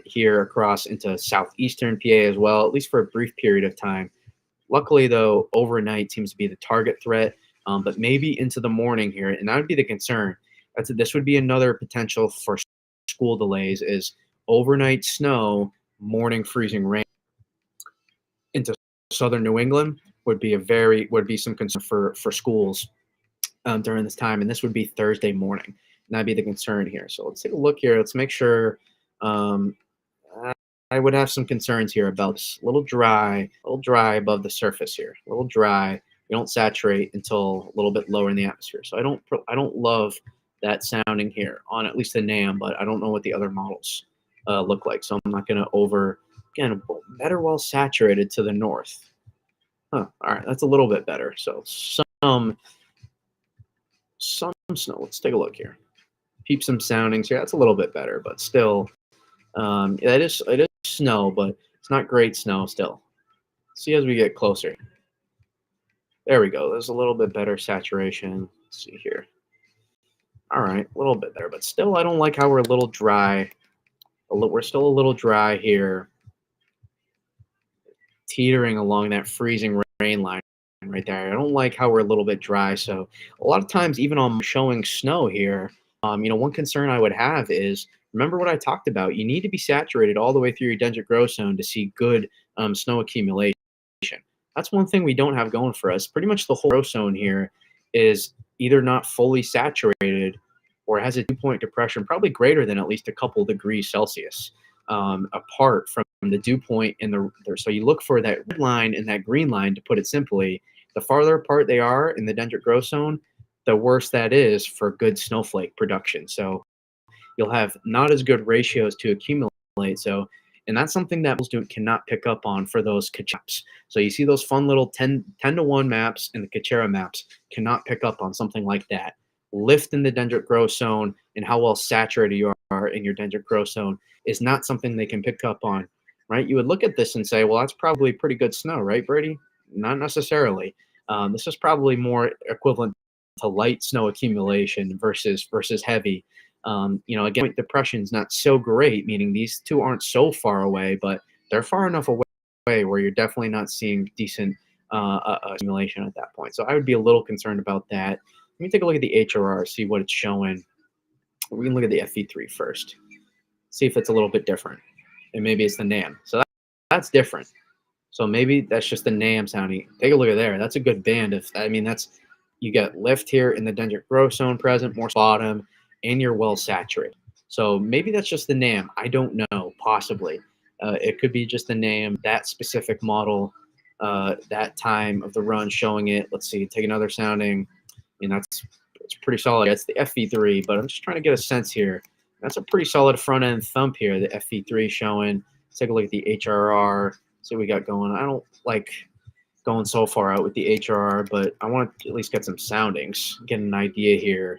here across into southeastern PA as well, at least for a brief period of time. Luckily, though, overnight seems to be the target threat, but maybe into the morning here, and that would be the concern. This would be another potential for school delays, is overnight snow, morning freezing rain into southern New England would be some concern for schools during this time, and this would be Thursday morning, and that'd be the concern here. So let's take a look here. Let's make sure. I would have some concerns here about this. A little dry above the surface here. A little dry. You don't saturate until a little bit lower in the atmosphere. So I don't love that sounding here on at least the NAM, but I don't know what the other models look like. So I'm not going to again, better well saturated to the north. Huh. All right, that's a little bit better. So some snow. Let's take a look here. Peep some soundings here. That's a little bit better, but still, it is snow, but it's not great snow still. See as we get closer. There we go. There's a little bit better saturation. Let's see here. All right, a little bit better, but still, I don't like how we're a little dry. We're still a little dry here, teetering along that freezing rain line right there. I don't like how we're a little bit dry. So a lot of times, even on showing snow here, one concern I would have is, remember what I talked about. You need to be saturated all the way through your dendritic growth zone to see good snow accumulation. That's one thing we don't have going for us. Pretty much the whole growth zone here is either not fully saturated or has a dew point depression probably greater than at least a couple degrees Celsius apart from the dew point and so you look for that red line and that green line, to put it simply. The farther apart they are in the dendritic growth zone, the worse that is for good snowflake production. So you'll have not as good ratios to accumulate. So, and that's something that student cannot pick up on for those maps. So you see those fun little 10 to 1 maps and the Kachera maps cannot pick up on something like that. Lift in the dendritic growth zone and how well saturated you are in your dendritic growth zone is not something they can pick up on, right? You would look at this and say, well, that's probably pretty good snow, right, Brady? Not necessarily. This is probably more equivalent to light snow accumulation versus heavy. Again, depression is not so great, meaning these two aren't so far away, but they're far enough away where you're definitely not seeing decent accumulation at that point. So I would be a little concerned about that. Let me take a look at the HRR, see what it's showing. We can look at the FE3 first, see if it's a little bit different. And maybe it's the NAM. So that's different. So maybe that's just the NAM sounding. Take a look at there. That's a good band. You got lift here in the dendritic growth zone present, more bottom, and you're well saturated. So maybe that's just the NAM. I don't know, possibly. It could be just the NAM, that specific model, that time of the run showing it. Let's see, take another sounding. And it's pretty solid. That's the FE3, but I'm just trying to get a sense here. That's a pretty solid front end thump here, the FE3 showing. Let's take a look at the HRR, see what we got going. I don't like going so far out with the HRR, but I want to at least get some soundings, get an idea here.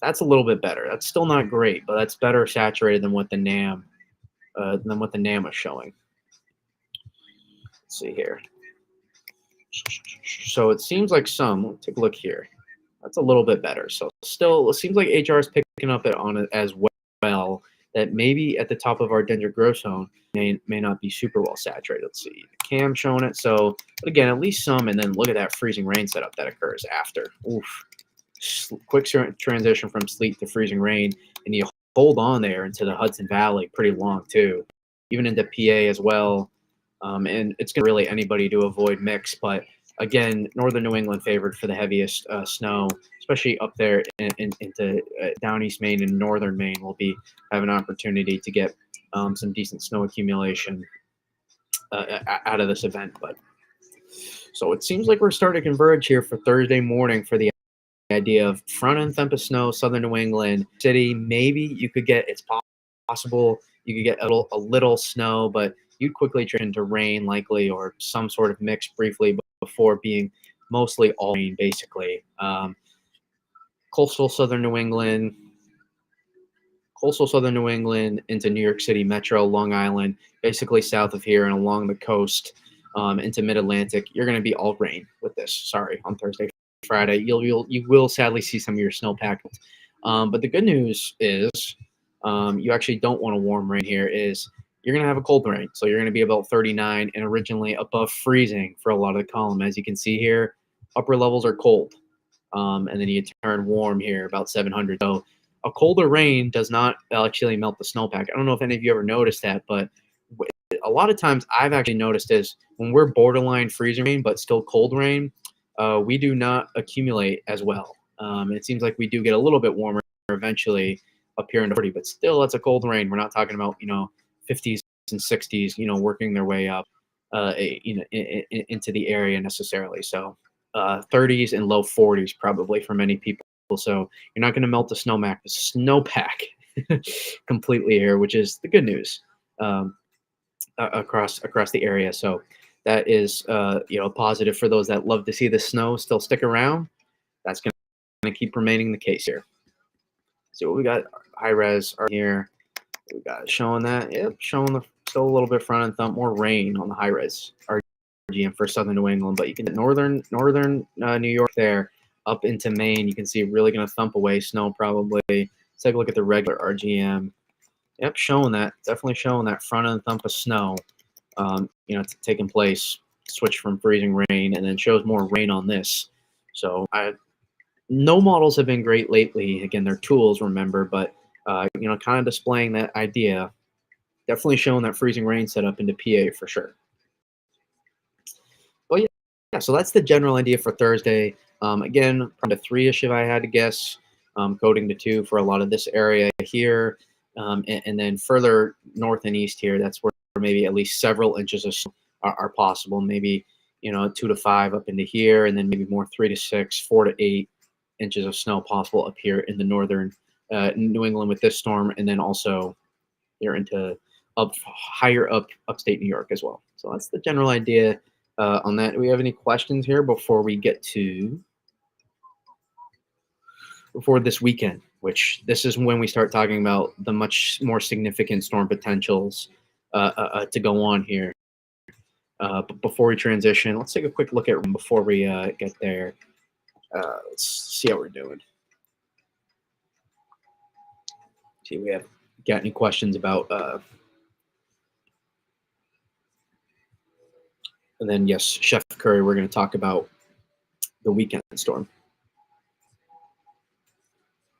That's a little bit better. That's still not great, but that's better saturated than what the NAM is showing. Let's see here. So it seems like let's take a look here. That's a little bit better. So still, it seems like HR is picking up on it as well. That maybe at the top of our dendritic growth zone may not be super well saturated. Let's see, Cam showing it. So, but again, at least some, and then look at that freezing rain setup that occurs after. Oof. Quick transition from sleet to freezing rain, and you hold on there into the Hudson Valley pretty long too, even into PA as well. And it's going to really anybody to avoid mix, but again, northern New England favored for the heaviest snow, especially up there into down East Maine and northern Maine. Will have an opportunity to get some decent snow accumulation out of this event. But so it seems like we're starting to converge here for Thursday morning for the idea of front end thump of snow, southern New England city. Maybe you could get, it's possible you could get a little snow, but you'd quickly turn into rain likely, or some sort of mix briefly before being mostly all rain basically. Coastal southern New England into New York City metro, Long Island, basically south of here and along the coast into mid-Atlantic. You're going to be all rain with this. Sorry, on Thursday, Friday, you will sadly see some of your snowpack. But the good news is you actually don't want a warm rain here. You're going to have a cold rain. So you're going to be about 39 and originally above freezing for a lot of the column. As you can see here, upper levels are cold. And then you turn warm here, about 700. So a colder rain does not actually melt the snowpack. I don't know if any of you ever noticed that, but a lot of times I've actually noticed is when we're borderline freezing rain, but still cold rain, we do not accumulate as well. It seems like we do get a little bit warmer eventually up here in the 40, but still it's a cold rain. We're not talking about, 50s and 60s, working their way up, into the area necessarily. So 30s and low 40s probably for many people. So you're not going to melt the snowpack completely here, which is the good news um, across the area. So that is positive for those that love to see the snow still stick around. That's going to keep remaining the case here. See what we got. High res are here. We got showing that. Yep, showing the still a little bit front and thump. More rain on the high res RGM for southern New England, but you can northern New York there up into Maine. You can see really going to thump away snow probably. Let's take a look at the regular RGM. Yep, showing that. Definitely showing that front end thump of snow. Taking place. Switch from freezing rain, and then shows more rain on this. So no models have been great lately. Again, they're tools, remember, but kind of displaying that idea. Definitely showing that freezing rain setup into PA for sure. But yeah, so that's the general idea for Thursday. Again, from the 3-ish if I had to guess, coding to 2 for a lot of this area here. And then further north and east here, that's where maybe at least several inches of snow are possible. Maybe 2 to 5 up into here, and then maybe more 3 to 6, 4 to 8 inches of snow possible up here in the northern New England with this storm, and then also here into higher up upstate New York as well. So that's the general idea on that. Do we have any questions here before we get to before this weekend, which this is when we start talking about the much more significant storm potentials to go on here. But before we transition, let's take a quick look at before we get there. Let's see how we're doing. See if we have got any questions about. And then, yes, Chef Curry, we're going to talk about the weekend storm.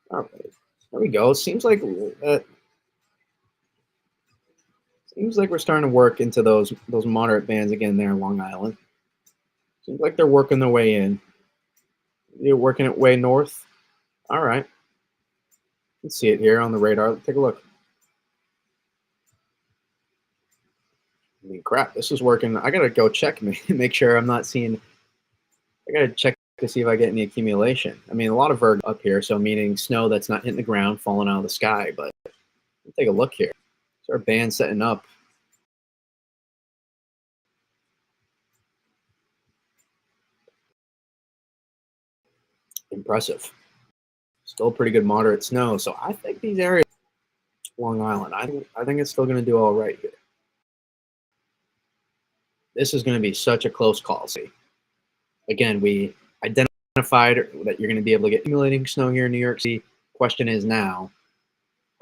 All right, there we go. Seems like we're starting to work into those moderate bands again there in Long Island. Seems like they're working their way in. You're working it way north. All right. Let's see it here on the radar. Let's take a look. I mean, crap, this is working. I got to go check, make sure I'm not seeing. I got to check to see if I get any accumulation. I mean, a lot of Virgo up here, so meaning snow that's not hitting the ground, falling out of the sky. But let's take a look here. Is our band setting up? Impressive. Still pretty good moderate snow. So I think these areas, Long Island, I think it's still going to do all right here. This is going to be such a close call. See, again, we identified that you're going to be able to get accumulating snow here in New York City. Question is now,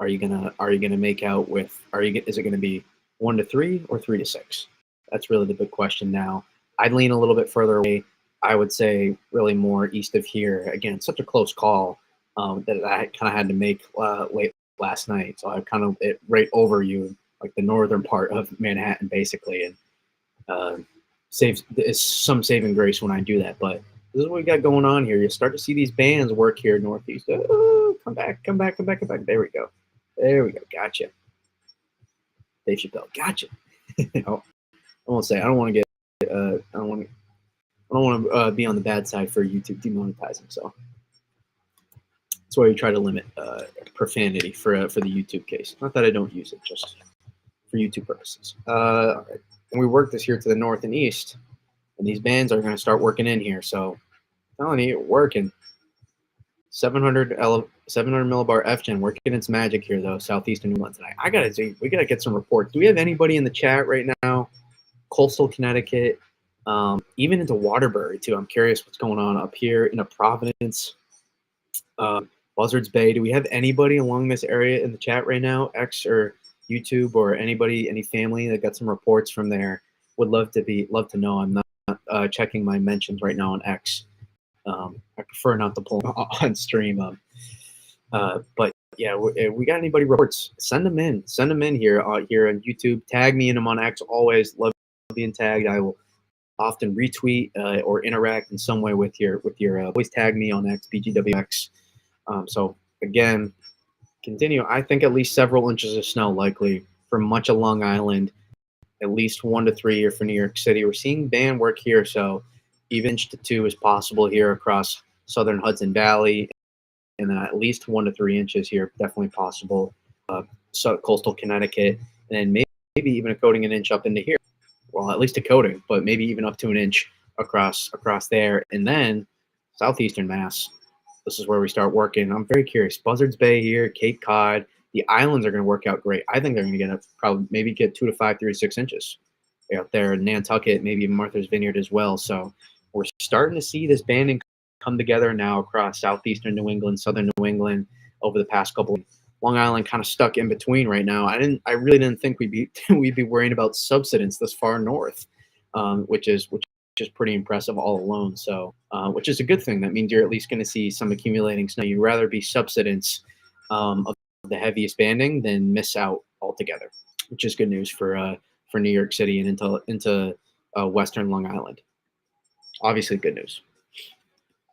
are you gonna make out with? Is it going to be 1 to 3 or 3 to 6? That's really the big question now. I'd lean a little bit further away. I would say really more east of here. Again, such a close call that I kind of had to make late last night. So I kind of it right over you, like the northern part of Manhattan, basically, and saves is some saving grace when I do that. But this is what we got going on here. You start to see these bands work here northeast. Oh, come back. There we go. Gotcha. Dave Chappelle. Gotcha. I won't say. I don't want to get. I don't want to be on the bad side for YouTube demonetizing. So that's why we try to limit profanity for the YouTube case. Not that I don't use it, just for YouTube purposes. All right. And we work this here to the north and east, and these bands are going to start working in here. So I'm telling you, working. 700 millibar FGen working its magic here though, southeastern New England tonight. We gotta get some reports. Do we have anybody in the chat right now? Coastal Connecticut, even into Waterbury too. I'm curious what's going on up here in Providence, Buzzards Bay. Do we have anybody along this area in the chat right now? X or YouTube or anybody, any family that got some reports from there? Would love to know. I'm not checking my mentions right now on X. I prefer not to pull them on stream. But yeah, we got anybody reports? Send them in. Send them in here on YouTube. Tag me in them on X. Always love being tagged. I will often retweet or interact in some way with your. Always tag me on X, BGWX. So again, continue. I think at least several inches of snow likely for much of Long Island. At least 1 to 3 here for New York City. We're seeing band work here, so even inch to 2 is possible here across southern Hudson Valley, and then at least 1 to 3 inches here, definitely possible coastal Connecticut, and then maybe even a coating an inch up into here. Well, at least a coating, but maybe even up to an inch across there, and then southeastern Mass. This is where we start working. I'm very curious. Buzzards Bay here, Cape Cod, the islands are going to work out great. I think they're going to get probably maybe get 2 to 5, 3 to 6 inches out there. Nantucket, maybe even Martha's Vineyard as well. So we're starting to see this banding come together now across southeastern New England, southern New England over the past couple. Long Island kind of stuck in between right now. I really didn't think we'd be worrying about subsidence this far north, which is pretty impressive all alone. So, which is a good thing. That means you're at least going to see some accumulating snow. You'd rather be subsidence of the heaviest banding than miss out altogether, which is good news for New York City and into Western Long Island. Obviously, good news.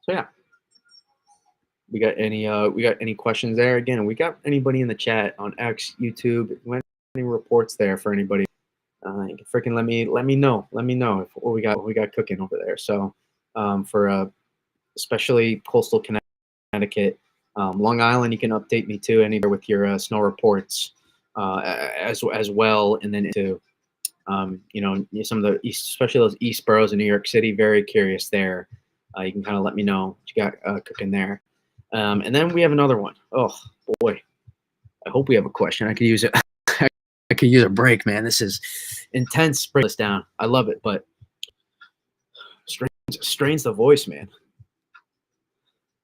So yeah. We got any questions there? Again, we got anybody in the chat on X, YouTube? Any reports there for anybody? You can freaking let me know. Let me know if what we got cooking over there. So for especially coastal Connecticut, Long Island, you can update me too anywhere with your snow reports as well, and then into some of the east, especially those east boroughs in New York City. Very curious there. You can kind of let me know what you got cooking there. And then we have another one. Oh boy, I hope we have a question. I could use it. I could use a break, man. This is intense. Break this down. I love it, but strains the voice, man.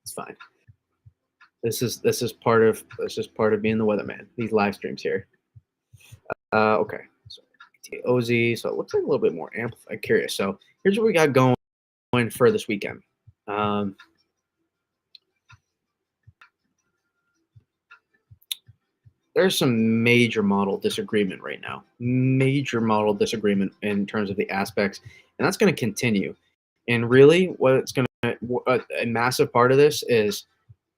It's fine. This is part of being the weatherman. These live streams here. Okay. So OZ. So it looks like a little bit more amplified. Curious. So here's what we got going for this weekend. There's some major model disagreement right now. Major model disagreement in terms of the aspects, and that's going to continue. And really, a massive part of this is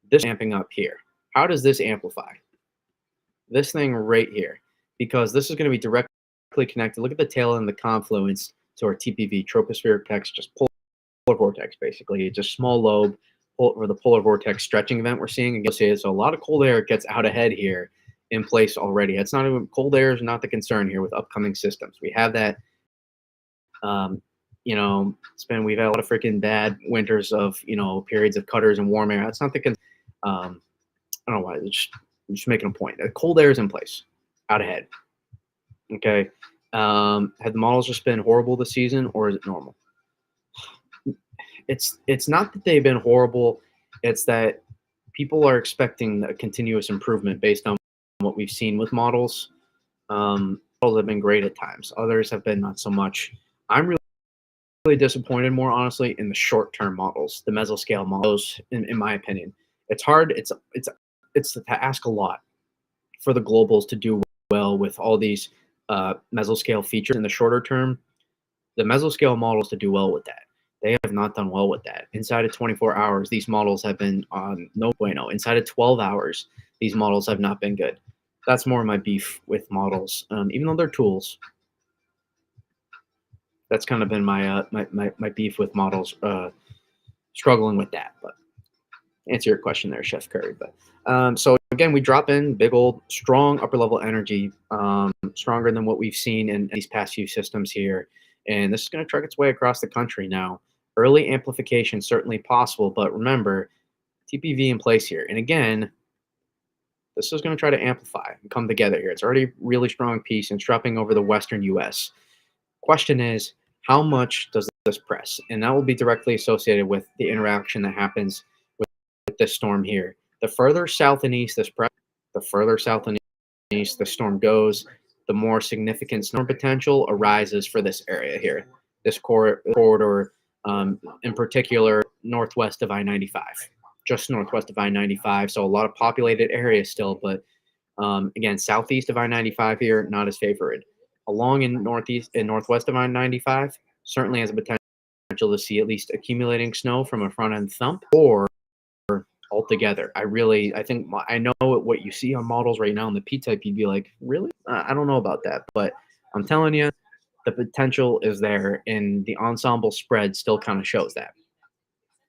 this amping up here. How does this amplify? This thing right here, because this is going to be directly connected. Look at the tail end of the confluence to our TPV, tropospheric text, just polar vortex, basically. It's a small lobe or the polar vortex stretching event we're seeing. So a lot of cold air gets out ahead here in place already. It's not even cold air is not the concern here with upcoming systems. We have that. We've had a lot of freaking bad winters of periods of cutters and warm air. That's not the concern. I don't know why. I'm just making a point. The cold air is in place, out ahead. Okay. Have the models just been horrible this season, or is it normal? It's not that they've been horrible. It's that people are expecting a continuous improvement based on what we've seen with models. Models have been great at times. Others have been not so much. I'm really disappointed, more honestly, in the short-term models, the mesoscale models. In my opinion, it's hard. It's to ask a lot for the globals to do well with all these mesoscale features in the shorter term. The mesoscale models to do well with that. They have not done well with that. Inside of 24 hours, these models have been on no bueno. Inside of 12 hours, these models have not been good. That's more my beef with models, even though they're tools. That's kind of been my beef with models, struggling with that. But answer your question there, Chef Curry. But so again, we drop in big old strong upper level energy, stronger than what we've seen in these past few systems here, and this is going to trek its way across the country now. Early amplification certainly possible, but remember, TPV in place here, and again, this is going to try to amplify and come together here. It's already a really strong piece and dropping over the western U.S. Question is, how much does this press? And that will be directly associated with the interaction that happens with this storm here. The further south and east this press, the further south and east the storm goes, the more significant storm potential arises for this area here, this corridor, in particular, northwest of I-95. Just northwest of I-95, so a lot of populated areas still, but again, southeast of I-95 here, not as favored. Along in northeast and northwest of I-95, certainly has a potential to see at least accumulating snow from a front end thump or altogether. I know what you see on models right now in the P-type, you'd be like, really? I don't know about that, but I'm telling you, the potential is there, and the ensemble spread still kind of shows that.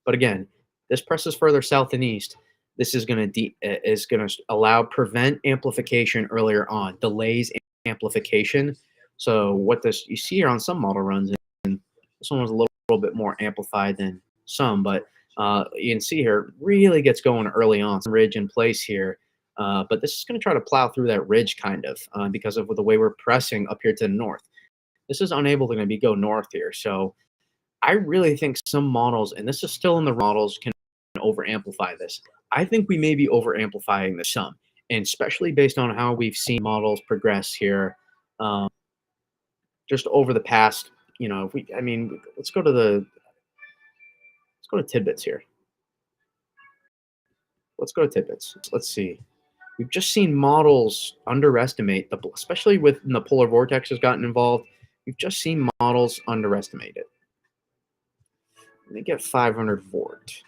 But again, this presses further south and east. this is going to allow prevent amplification earlier on, delays amplification. So what this you see here on some model runs, and this one was a little bit more amplified than some, but you can see here it really gets going early on. Some ridge in place here, but this is going to try to plow through that ridge kind of because of the way we're pressing up here to the north. This is unable to be go north here, so I really think some models, and this is still in the models, can over amplify this. I think we may be over amplifying this some, and especially based on how we've seen models progress here, um, just over the past. If we, I mean, let's go to tidbits here. Let's go to tidbits. Let's see. We've just seen models underestimate especially when the polar vortex has gotten involved. We've just seen models underestimate it. Let me get 500 volt.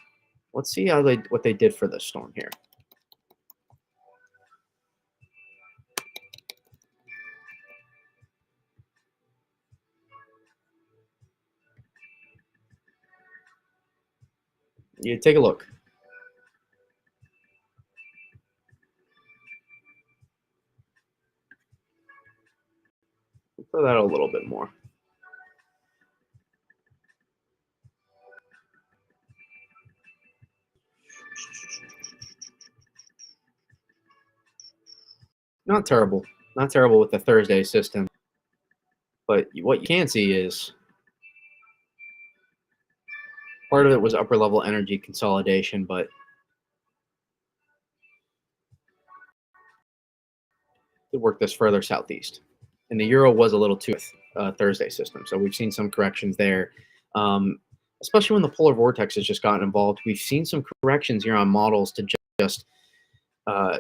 Let's see what they did for this storm here. You take a look. Throw that a little bit more. Not terrible. Not terrible with the Thursday system. But what you can see is part of it was upper level energy consolidation, but it worked this further southeast. And the euro was a little too Thursday system, so we've seen some corrections there. Especially when the polar vortex has just gotten involved, we've seen some corrections here on models to uh,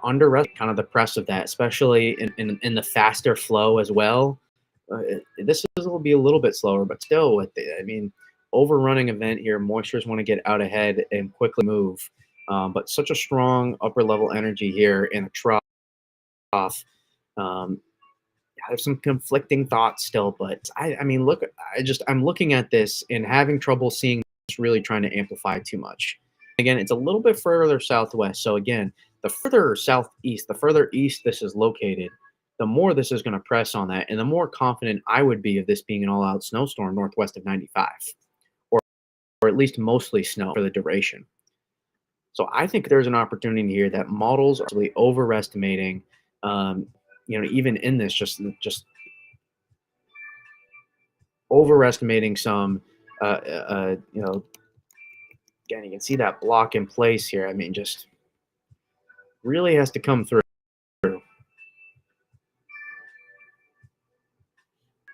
underestimate kind of the press of that, especially in the faster flow as well. This will be a little bit slower, but still, I mean, overrunning event here. Moistures want to get out ahead and quickly move, but such a strong upper level energy here in a trough. Um, I have some conflicting thoughts still, but I mean, look, I'm looking at this and having trouble seeing this really trying to amplify too much. Again, it's a little bit further southwest. So again, the further southeast, the further east this is located, the more this is going to press on that, and the more confident I would be of this being an all-out snowstorm northwest of 95, or at least mostly snow for the duration. So I think there's an opportunity here that models are really overestimating. Even in this, just overestimating some. Again, you can see that block in place here. I mean, just really has to come through.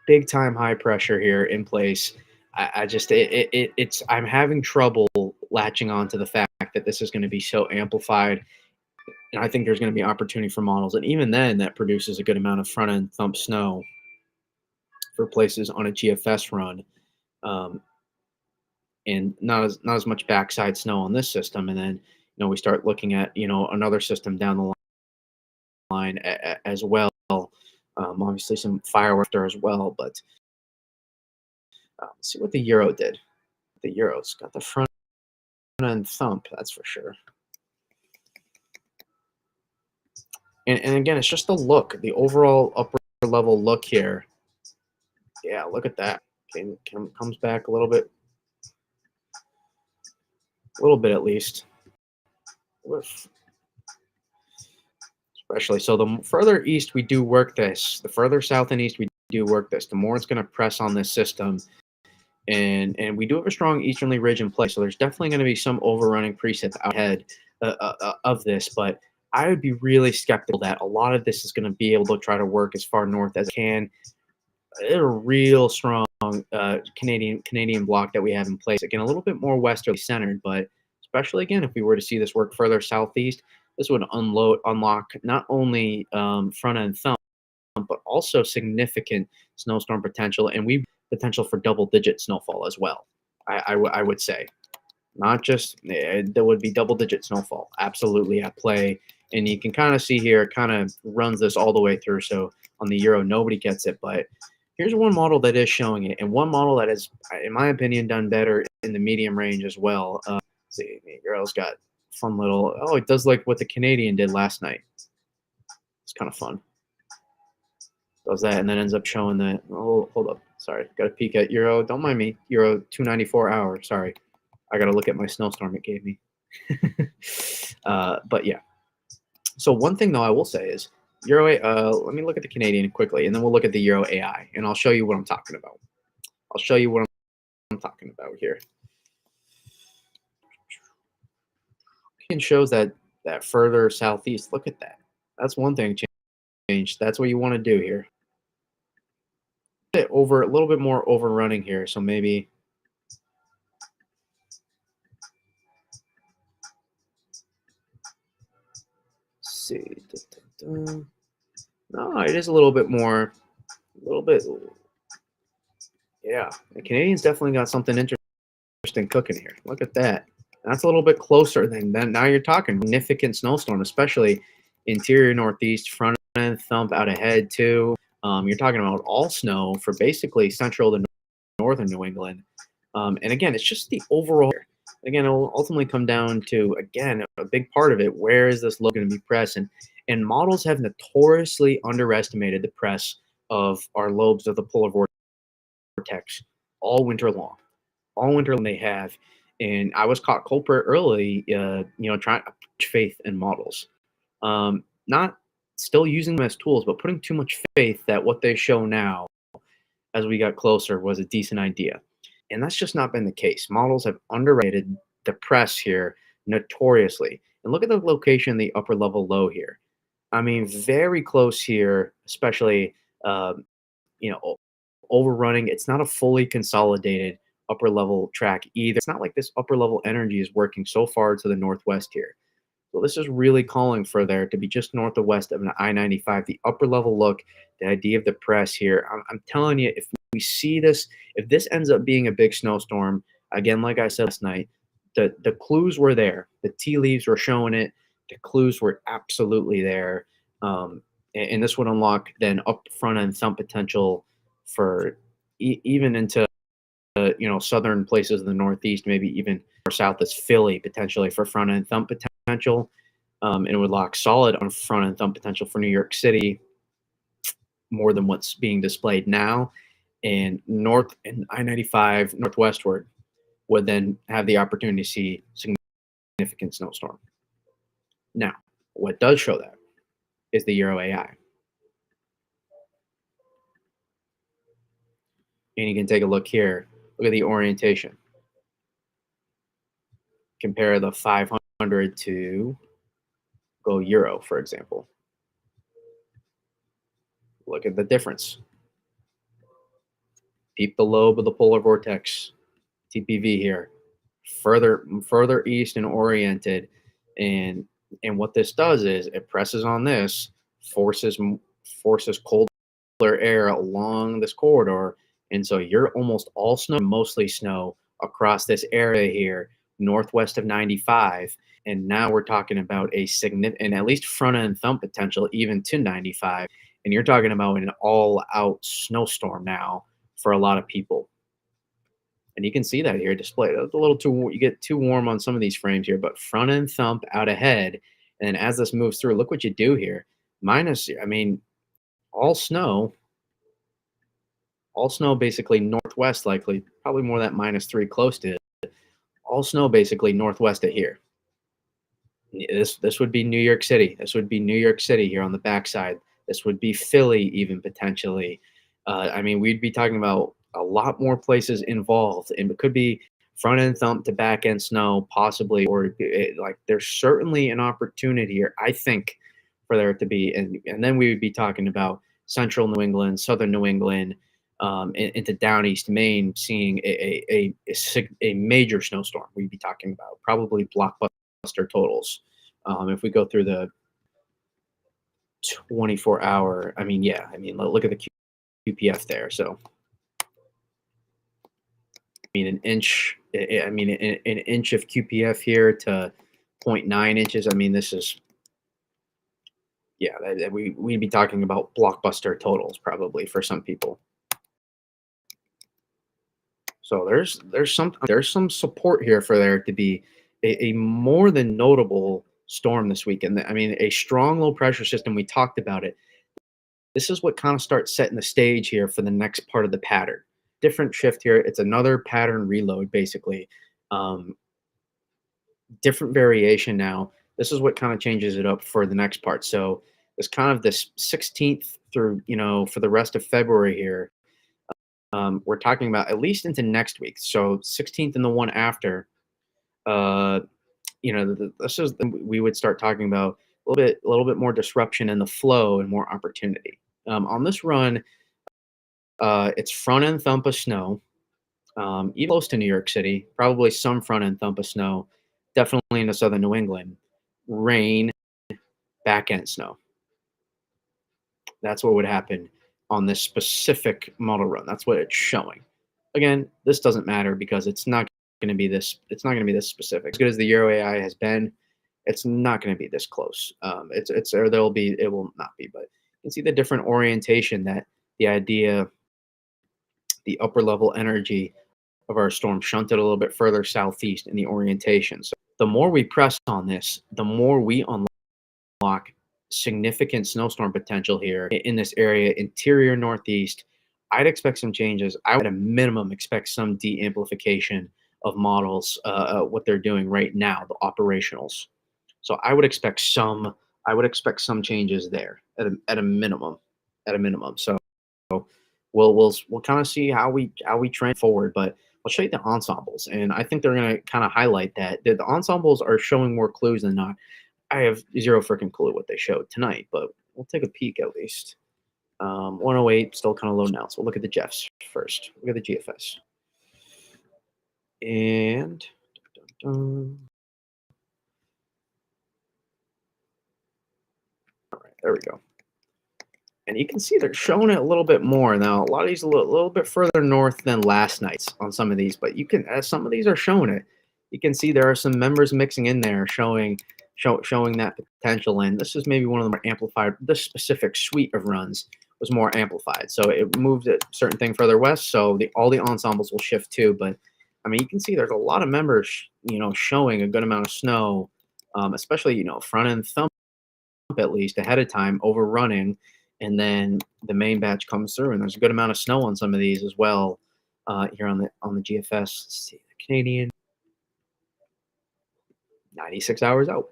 Big time high pressure here in place. I'm having trouble latching on to the fact that this is going to be so amplified. And I think there's going to be opportunity for models. And even then, that produces a good amount of front end thump snow for places on a GFS run. And not as much backside snow on this system. And then, we start looking at, another system down the line as well. Obviously some fireworks there as well, but let's see what the euro did. The euro's got the front end thump, that's for sure. And again, it's just the look, the overall upper level look here. Yeah, look at that. Okay, comes back a little bit at least. Especially so, the further east we do work this, the further south and east we do work this, the more it's going to press on this system. And we do have a strong easterly ridge in place, so there's definitely going to be some overrunning precip out ahead of this. But I would be really skeptical that a lot of this is going to be able to try to work as far north as it can. It's a real strong Canadian block that we have in place. Again, a little bit more westerly centered, but especially again, if we were to see this work further southeast, this would unlock not only front end thump, but also significant snowstorm potential, and potential for double-digit snowfall as well. I would say, not just there would be double-digit snowfall absolutely at play, and you can kind of see here it kind of runs this all the way through. So on the euro, nobody gets it, but here's one model that is showing it, and one model that is, in my opinion, done better in the medium range as well. See, the euro's got Fun little. Oh, it does like what the Canadian did last night. It's kind of fun. Does that and then ends up showing that. Oh, hold up. Sorry, got to peek at Euro. Don't mind me. Euro 294 hour. Sorry, I got to look at my snowstorm it gave me. But yeah. So one thing though I will say is Euro. Let me look at the Canadian quickly, and then we'll look at the Euro AI, and I'll show you what I'm talking about. I'll show you what I'm talking about here. It shows that further southeast. Look at that. That's one thing changed. That's what you want to do here. Over a little bit more overrunning here, so maybe see. No, it is a little bit more, a little bit. Yeah, the Canadians definitely got something interesting cooking here. Look at that. That's a little bit closer than now you're talking significant snowstorm, especially interior northeast, front end thump out ahead too. You're talking about all snow for basically central to northern New England. And again, it's just the overall. Again, it will ultimately come down to, again, a big part of it. Where is this low going to be pressed? And models have notoriously underestimated the press of our lobes of the polar vortex all winter long. All winter long they have. And I was caught culprit early, trying to put faith in models. Not still using them as tools, but putting too much faith that what they show now as we got closer was a decent idea. And that's just not been the case. Models have underrated the press here notoriously. And look at the location, the upper level low here. I mean, very close here, especially, overrunning. It's not a fully consolidated upper level track either. It's not like this upper level energy is working so far to the northwest here. So this is really calling for there to be just north of west of an I-95, the upper level look, the idea of the press here. I'm telling you, if we see this, if this ends up being a big snowstorm, again, like I said last night, the clues were there. The tea leaves were showing it. The clues were absolutely there. And this would unlock then up front end thump potential for even into southern places of the northeast, maybe even more south as Philly potentially for front end thump potential. And it would lock solid on front end thump potential for New York City more than what's being displayed now. And north and I-95 northwestward would then have the opportunity to see significant snowstorm. Now, what does show that is the Euro AI. And you can take a look here. Look at the orientation. Compare the 500 to go Euro, for example. Look at the difference. Peep the lobe of the polar vortex, TPV here, further east and oriented, and what this does is it presses on this, forces colder air along this corridor, and so you're almost all snow, mostly snow across this area here, northwest of 95. And now we're talking about a significant, at least front end thump potential, even to 95. And you're talking about an all out snowstorm now for a lot of people. And you can see that here displayed. It's a little too, you get too warm on some of these frames here, but front end thump out ahead. And then as this moves through, look what you do here. Minus, I mean, all snow basically northwest, likely, probably more that -3 close to it. All snow basically northwest of here. This would be New York City. This would be New York City here on the backside. This would be Philly even potentially. I mean, we'd be talking about a lot more places involved, and it could be front end thump to back end snow possibly, or like there's certainly an opportunity here, I think, for there to be, and then we would be talking about central New England, southern New England, into down east Maine, seeing a major snowstorm. We'd be talking about probably blockbuster totals. If we go through the 24-hour, I mean, yeah, I mean, look at the QPF there. So, I mean, an inch, I mean, an inch of QPF here to 0.9 inches. I mean, this is, yeah, we'd be talking about blockbuster totals probably for some people. So there's some support here for there to be a more than notable storm this weekend. I mean, a strong low pressure system. We talked about it. This is what kind of starts setting the stage here for the next part of the pattern. Different shift here. It's another pattern reload, basically. Um, Different variation now. This is what kind of changes it up for the next part. So it's kind of this 16th through, for the rest of February here. We're talking about at least into next week. So 16th and the one after, uh, this is we would start talking about a little bit more disruption in the flow and more opportunity. On this run, it's front end thump of snow, even close to New York City, probably some front end thump of snow, definitely into southern New England, rain, back end snow. That's what would happen on this specific model run. That's what it's showing. Again, this doesn't matter because it's not going to be this. It's not going to be this specific. As good as the Euro AI has been, it's not going to be this close. It's or there'll be. It will not be. But you can see the different orientation that the idea, the upper level energy of our storm shunted a little bit further southeast in the orientation. So the more we press on this, the more we unlock significant snowstorm potential here in this area, interior northeast. I'd expect some changes. I would at a minimum expect some de-amplification of models, what they're doing right now, the operationals. So I would expect some. I would expect some changes there at a minimum. At a minimum. So we'll kind of see how we trend forward, but I'll show you the ensembles, and I think they're going to kind of highlight that the ensembles are showing more clues than not. I have zero freaking clue what they showed tonight, but we'll take a peek at least. 108 still kind of low now, so we'll look at the Jeffs first. Look at the GFS, and dun, dun. All right, there we go. And you can see they're showing it a little bit more now. A lot of these a little bit further north than last night's on some of these, but you can, as some of these are showing it, you can see there are some members mixing in there showing that potential. And this is maybe one of the more amplified. This specific suite of runs was more amplified, so it moved a certain thing further west. So all the ensembles will shift too. But I mean, you can see there's a lot of members, showing a good amount of snow, especially front end thump at least ahead of time, overrunning. And then the main batch comes through, and there's a good amount of snow on some of these as well. Here on the GFS, let's see, the Canadian, 96 hours out,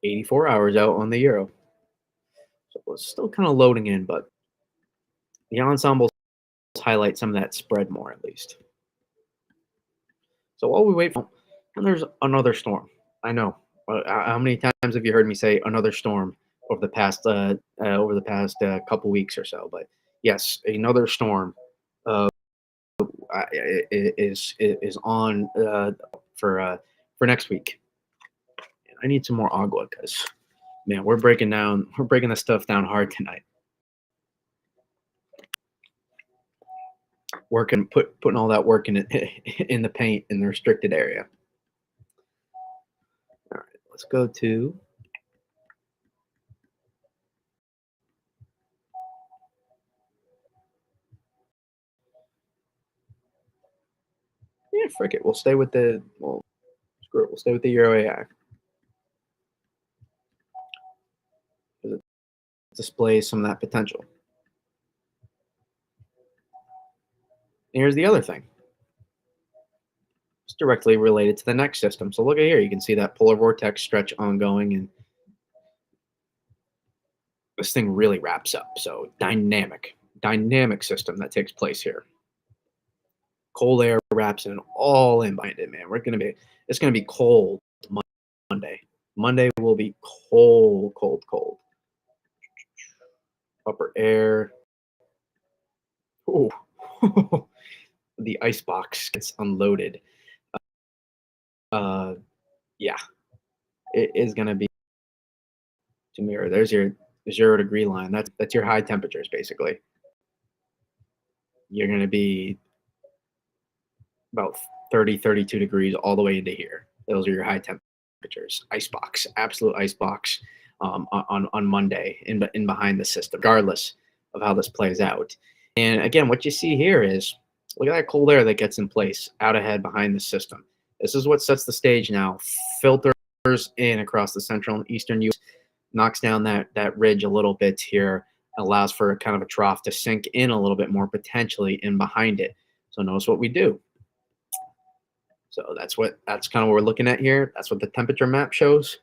84 hours out on the Euro. So it's still kind of loading in, but the ensembles highlight some of that spread more at least. So while we wait for, and there's another storm. I know. How many times have you heard me say another storm over the past couple weeks or so? But yes, another storm is on for next week. I need some more agua because man, we're breaking this stuff down hard tonight. Putting all that work in it in the paint in the restricted area. All right, let's go to frick it. We'll stay with the screw it. We'll stay with the Euro AI. It displays some of that potential. And here's the other thing. It's directly related to the next system. So look at here. You can see that polar vortex stretch ongoing, and this thing really wraps up. So dynamic system that takes place here. Cold air wraps it all in behind it, man. It's gonna be cold Monday. Monday will be cold. Upper air. Oh, the ice box gets unloaded. Yeah, it is gonna be to mirror. There's your 0-degree line. That's your high temperatures basically. You're gonna be about 30, 32 degrees all the way into here. Those are your high temperatures. Icebox, absolute icebox on Monday in behind the system, regardless of how this plays out. And again, what you see here is Look at that cold air that gets in place out ahead behind the system. This is what sets the stage now. Filters in across the central and eastern U.S., knocks down that ridge a little bit here, allows for a kind of a trough to sink in a little bit more potentially in behind it. So notice what we do. So that's kind of what we're looking at here. That's what the temperature map shows.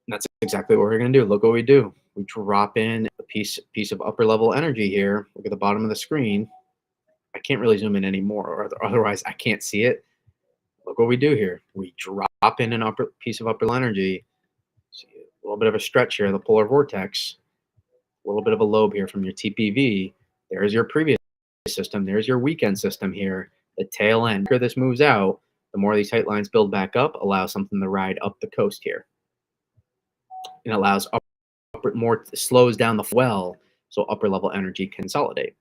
And that's exactly what we're going to do. Look what we do. We drop in a piece of upper level energy here. Look at the bottom of the screen. I can't really zoom in anymore, or otherwise I can't see it. Look what we do here. We drop in an upper piece of upper energy. See a little bit of a stretch here, the polar vortex. A little bit of a lobe here from your TPV. There's your previous system. There's your weekend system here. The tail end. The quicker this moves out, the more these tight lines build back up, allows something to ride up the coast here. And allows more, slows down the well, so upper level energy can consolidate.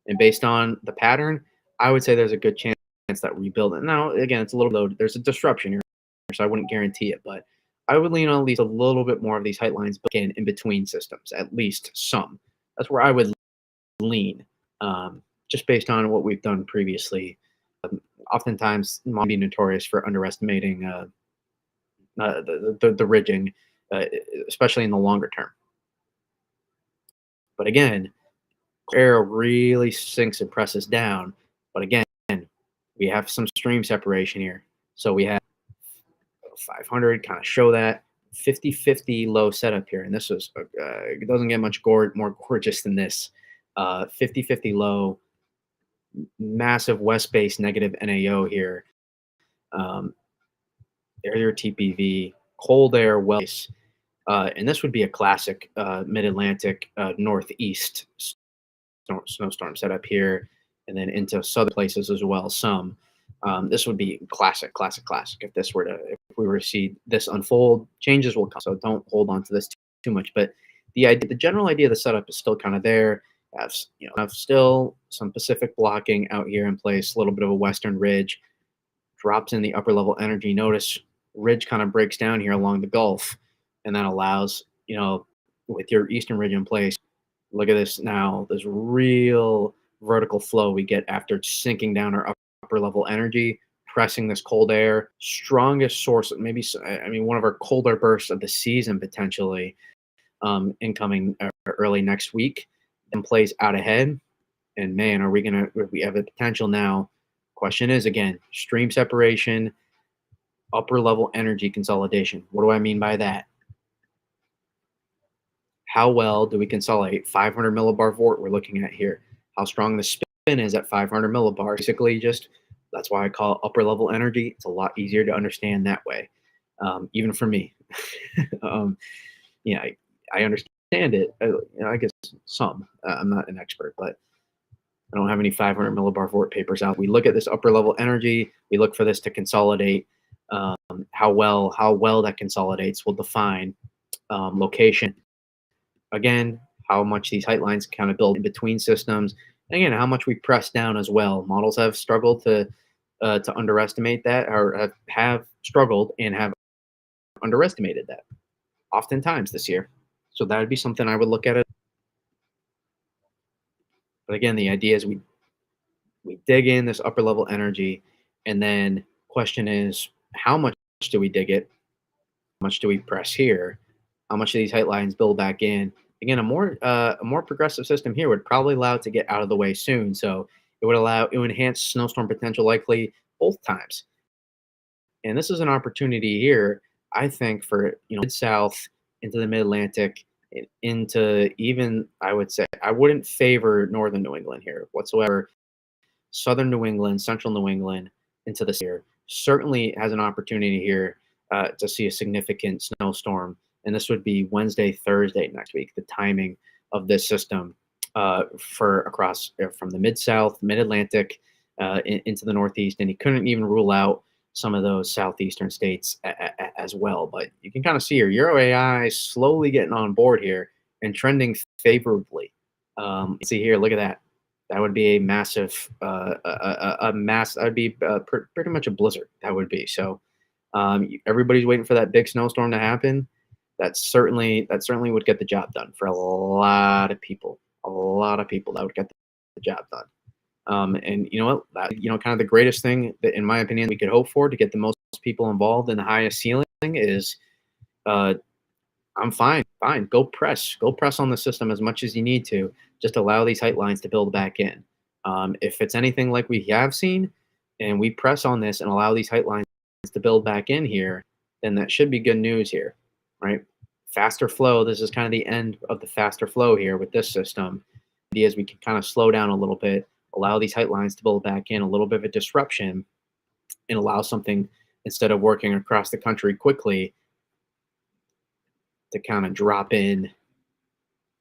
And based on the pattern, I would say there's a good chance that rebuild. And now, again, it's a little low. There's a disruption here, so I wouldn't guarantee it, but I would lean on at least a little bit more of these height lines in between systems, at least some. That's where I would lean, just based on what we've done previously. Oftentimes, be notorious for underestimating the ridging, especially in the longer term. But again, air really sinks and presses down. But again, we have some stream separation here. So we have 500 kind of show that 50-50 low setup here. And this is, it doesn't get much more gorgeous than this. 50-50 low, massive west base negative NAO here. There's your TPV, cold air wells. And this would be a classic mid-Atlantic northeast snowstorm setup here, and then into southern places as well. Some this would be classic if we were to see this unfold. Changes will come, so don't hold on to this too much. But the general idea of the setup is still kind of there. Have still some Pacific blocking out here in place, a little bit of a western ridge, drops in the upper level energy. Notice ridge kind of breaks down here along the Gulf, and that allows, with your eastern ridge in place. Look at this now, this real vertical flow we get after sinking down our upper level energy, pressing this cold air. Strongest source, maybe, one of our colder bursts of the season potentially, incoming early next week, and plays out ahead. And man, we have a potential now. Question is, again, stream separation, upper level energy consolidation. What do I mean by that? How well do we consolidate 500 millibar vort we're looking at here? How strong the spin is at 500 millibar. Basically, that's why I call it upper level energy. It's a lot easier to understand that way, even for me. I understand it. I guess some. I'm not an expert, but I don't have any 500 millibar vort papers out. We look at this upper level energy. We look for this to consolidate. How well that consolidates will define location. Again, how much these height lines kind of build in between systems, and again, how much we press down as well. Models have struggled to underestimate that, or have struggled and have underestimated that oftentimes this year. So that would be something I would look at it. But again, the idea is we dig in this upper level energy, and then question is, how much do we dig it? How much do we press here? How much do these height lines build back in? Again, a more progressive system here would probably allow it to get out of the way soon. So it would enhance snowstorm potential likely both times. And this is an opportunity here, I think, for mid-south into the mid-Atlantic, into even, I would say, I wouldn't favor northern New England here whatsoever. Southern New England, central New England into this year certainly has an opportunity here to see a significant snowstorm. And this would be Wednesday, Thursday next week, the timing of this system for across from the mid-south, mid-Atlantic into the northeast. And he couldn't even rule out some of those southeastern states as well. But you can kind of see here, Euro AI slowly getting on board here and trending favorably. See here, look at that. That would be a massive, that would be pretty much a blizzard. That would be. So everybody's waiting for that big snowstorm to happen. That certainly would get the job done for a lot of people. A lot of people that would get the job done. And you know what? Kind of the greatest thing that, in my opinion, we could hope for to get the most people involved and the highest ceiling is, uh, I'm fine, fine. Go press on the system as much as you need to. Just allow these height lines to build back in. If it's anything like we have seen, and we press on this and allow these height lines to build back in here, then that should be good news here, right? Faster flow. This is kind of the end of the faster flow here with this system. The idea is we can kind of slow down a little bit, allow these height lines to build back in, a little bit of a disruption, and allow something, instead of working across the country quickly, to kind of drop in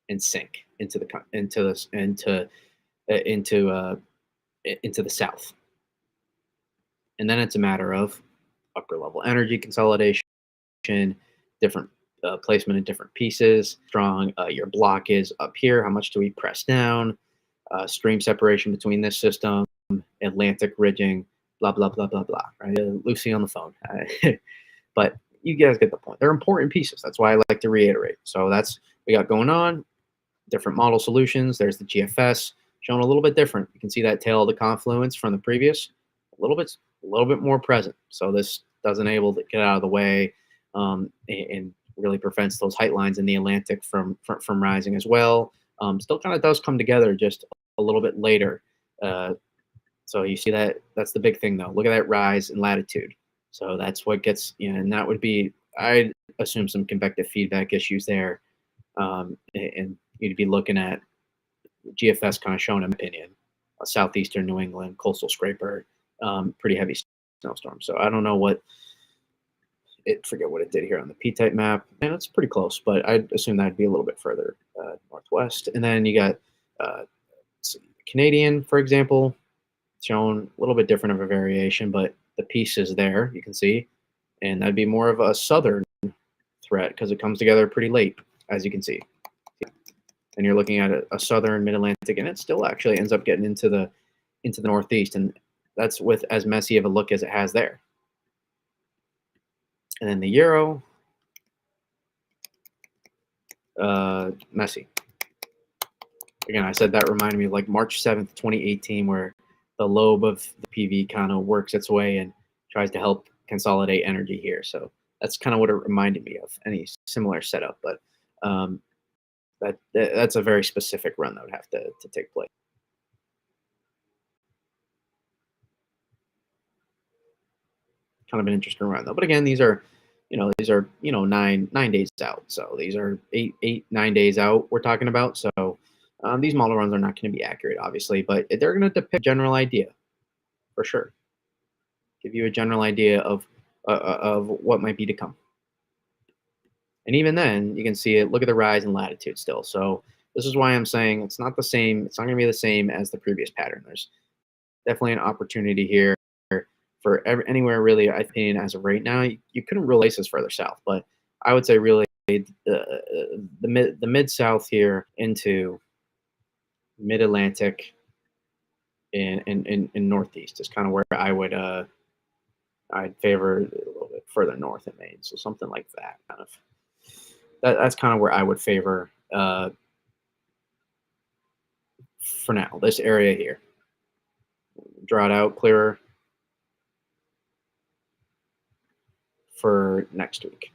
and sink into the into into the south. And then it's a matter of upper level energy consolidation, different placement in different pieces. Strong your block is up here. How much do we press down? Stream separation between this system, Atlantic ridging, blah blah blah blah blah. Right, Lucy on the phone. But you guys get the point. They're important pieces. That's why I like to reiterate. So that's we got going on. Different model solutions. There's the GFS shown a little bit different. You can see that tail of the confluence from the previous, a little bit more present. So this does enable to get out of the way, and really prevents those height lines in the Atlantic from rising as well. Still kind of does come together just a little bit later. So you see that that's the big thing though. Look at that rise in latitude. So that's what gets, and that would be, I'd assume, some convective feedback issues there. And you'd be looking at GFS kind of showing an opinion, a southeastern New England coastal scraper, pretty heavy snowstorm. So I don't know forget what it did here on the P-type map, and it's pretty close, but I'd assume that'd be a little bit further northwest. And then you got Canadian, for example, shown a little bit different of a variation, but the piece is there, you can see, and that'd be more of a southern threat because it comes together pretty late, as you can see. And you're looking at a southern mid-Atlantic, and it still actually ends up getting into the northeast, and that's with as messy of a look as it has there. And then the Euro, messy. Again, I said that reminded me of like March 7th, 2018, where the lobe of the PV kind of works its way and tries to help consolidate energy here. So that's kind of what it reminded me of, any similar setup. But that's a very specific run that would have to take place. Kind of an interesting run though. But again, these are 9 days out. So these are 9 days out we're talking about. So these model runs are not going to be accurate, obviously, but they're going to depict a general idea for sure. Give you a general idea of what might be to come. And even then, you can see it. Look at the rise in latitude still. So this is why I'm saying it's not the same. It's not going to be the same as the previous pattern. There's definitely an opportunity here for anywhere really. I think as of right now, you couldn't really place this further south, but I would say really the mid south here into mid Atlantic and northeast is kind of where I would I'd favor a little bit further north in Maine. So something like that kind of. That's kind of where I would favor for now. This area here, draw it out clearer for next week.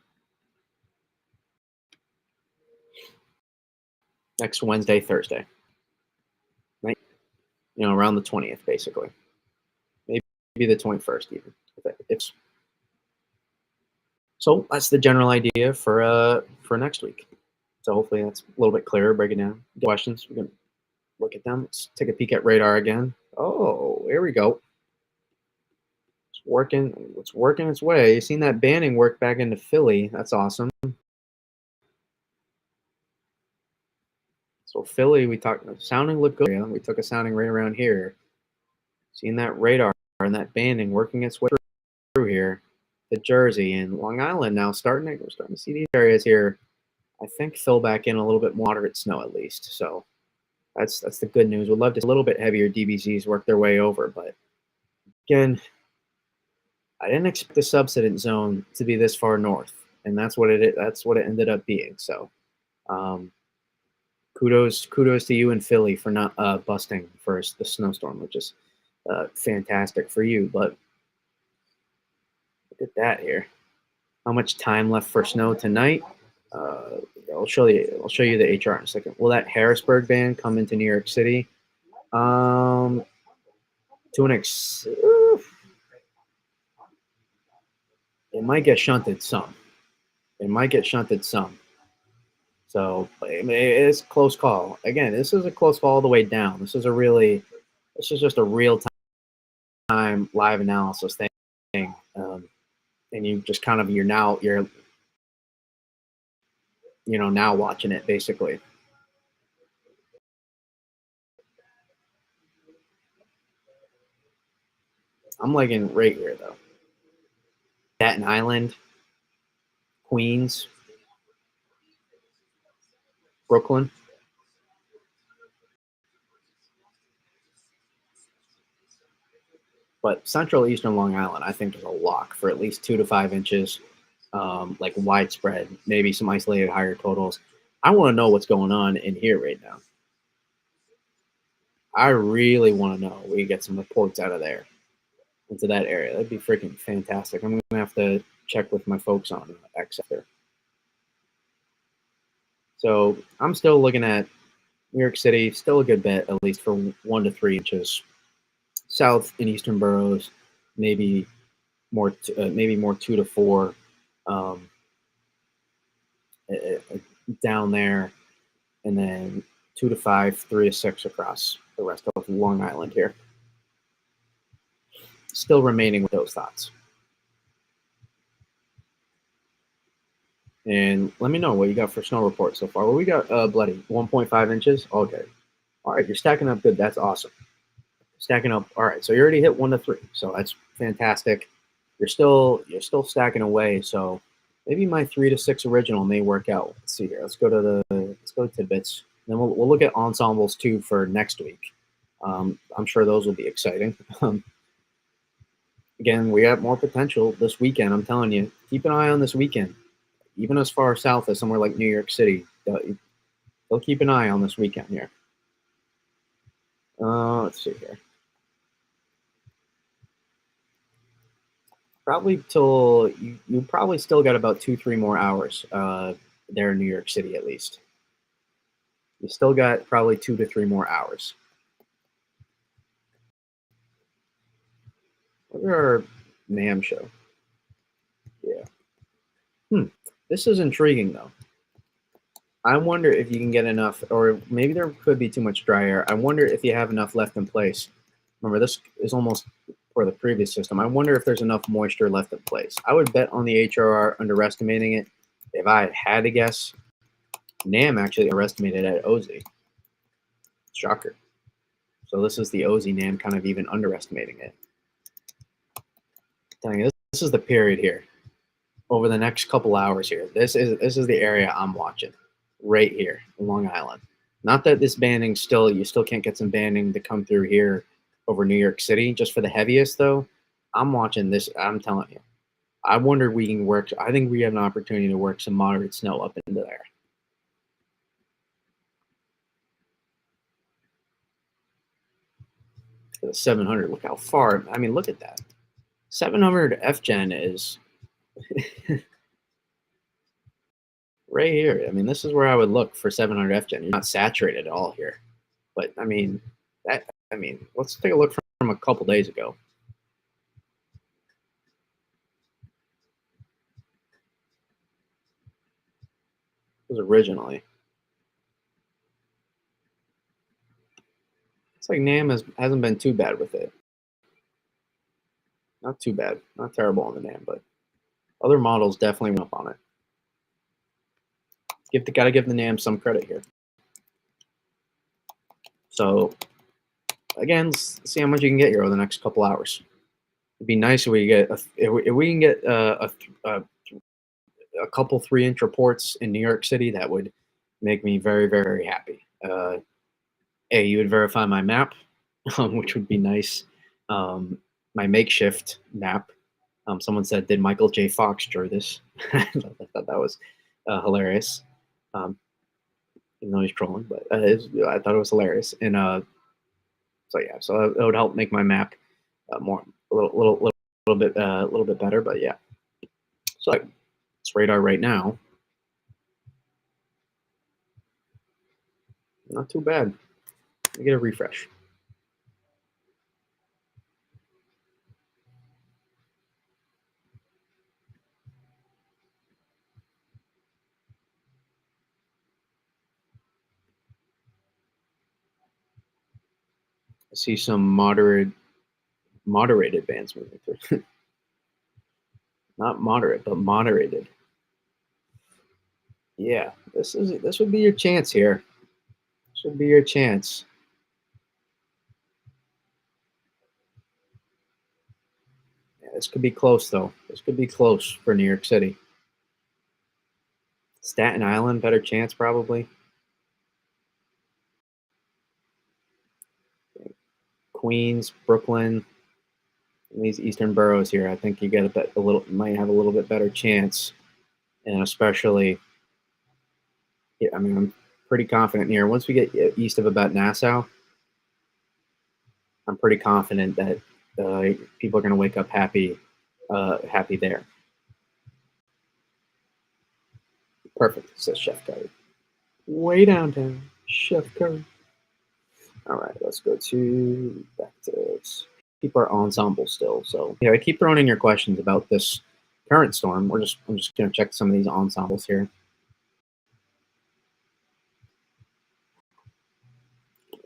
Next Wednesday, Thursday, right? Around the 20th, basically. Maybe the 21st even. So that's the general idea for next week. So hopefully that's a little bit clearer, breaking down the questions. We can look at them. Let's take a peek at radar again. Oh, here we go. It's working its way. You've seen that banding work back into Philly. That's awesome. So Philly, we talked sounding looked good. We took a sounding right around here. Seeing that radar and that banding working its way through here. The Jersey and Long Island now we're starting to see these areas here. I think fill back in a little bit moderate snow at least. So that's the good news. We'd love to see a little bit heavier DBZs work their way over, but again, I didn't expect the subsidence zone to be this far north, and that's what it ended up being. So kudos to you in Philly for not busting first the snowstorm, which is fantastic for you. But look at that here. How much time left for snow tonight? Uh, I'll show you. I'll show you the HR in a second. Will that Harrisburg band come into New York City? To it might get shunted some. It might get shunted some. So it's a close call. Again, this is a close call all the way down. This is just a real time live analysis thing. And you just kind of you're now watching it basically. I'm liking right here though. Staten Island, Queens, Brooklyn. But Central Eastern Long Island, I think, is a lock for at least 2 to 5 inches, like widespread, maybe some isolated higher totals. I want to know what's going on in here right now. I really want to know. We get some reports out of there into that area. That'd be freaking fantastic. I'm going to have to check with my folks on X after. So I'm still looking at New York City, still a good bet, at least for 1 to 3 inches. South and eastern boroughs, maybe more 2 to 4 um, down there, and then 2 to 5, 3 to 6 across the rest of Long Island here. Still remaining with those thoughts. And let me know what you got for snow report so far. Well, we got bloody 1.5 inches. Okay. All right, you're stacking up good. That's awesome. Stacking up. All right, so you already hit 1 to 3. So that's fantastic. You're still stacking away. So maybe my 3 to 6 original may work out. Let's see here. Let's go to tidbits. Then we'll look at ensembles too for next week. I'm sure those will be exciting. Again, we have more potential this weekend. I'm telling you, keep an eye on this weekend. Even as far south as somewhere like New York City, they'll keep an eye on this weekend here. Let's see here. Probably till you probably still got about 2-3 more hours there in New York City at least. You still got probably 2 to 3 more hours. Look at our NAM show. Yeah. This is intriguing though. I wonder if you can get enough, or maybe there could be too much dry air. I wonder if you have enough left in place. Remember, this is almost for the previous system. I wonder if there's enough moisture left in place. I would bet on the HRR underestimating it. If I had to guess, NAM actually underestimated at OZ. Shocker. So this is the OZ NAM kind of even underestimating it. I'm telling you, this is the period here. Over the next couple hours here, this is the area I'm watching. Right here, Long Island. Not that this banding you still can't get some banding to come through here over New York City. Just for the heaviest though, I'm watching this. I'm telling you, I wonder if we can work. I think we have an opportunity to work some moderate snow up into there. The 700. Look how far. I mean, look at that. 700 FGen is right here. I mean, this is where I would look for 700 FGen. You're not saturated at all here, but I mean, let's take a look from a couple days ago. It was originally. It's like NAM hasn't been too bad with it. Not too bad. Not terrible on the NAM, but other models definitely went up on it. Gotta give the NAM some credit here. So again, let's see how much you can get here over the next couple hours. It'd be nice if we can get a couple 3-inch reports in New York City. That would make me very, very, very happy. You would verify my map, which would be nice. My makeshift map. Someone said, "Did Michael J. Fox draw this?" I thought that was hilarious. even though he's trolling, but I thought it was hilarious. And so yeah, so it would help make my map more a little bit better. But yeah, so it's radar right now. Not too bad. Let me get a refresh. I see some moderated bands moving through. Not moderate, but moderated. Yeah, this would be your chance here. This would be your chance. Yeah, this could be close though. This could be close for New York City. Staten Island, better chance probably. Queens, Brooklyn, these eastern boroughs here. I think you get a little, might have a little bit better chance, and especially, yeah, I mean, I'm pretty confident here. Once we get east of about Nassau, I'm pretty confident that people are going to wake up happy there. Perfect, says Chef Curry. Way downtown, Chef Curry. All right, let's go to back to keep our ensemble still. So yeah, I keep throwing in your questions about this current storm. I'm just gonna check some of these ensembles here.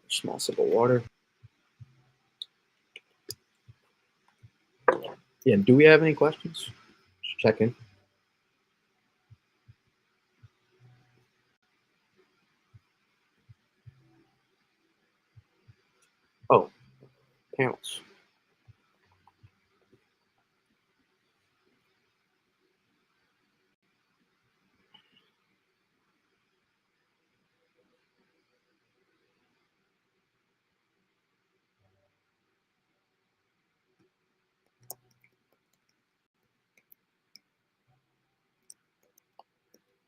Small sip of water. Yeah, do we have any questions? Just checking. Oh, panels.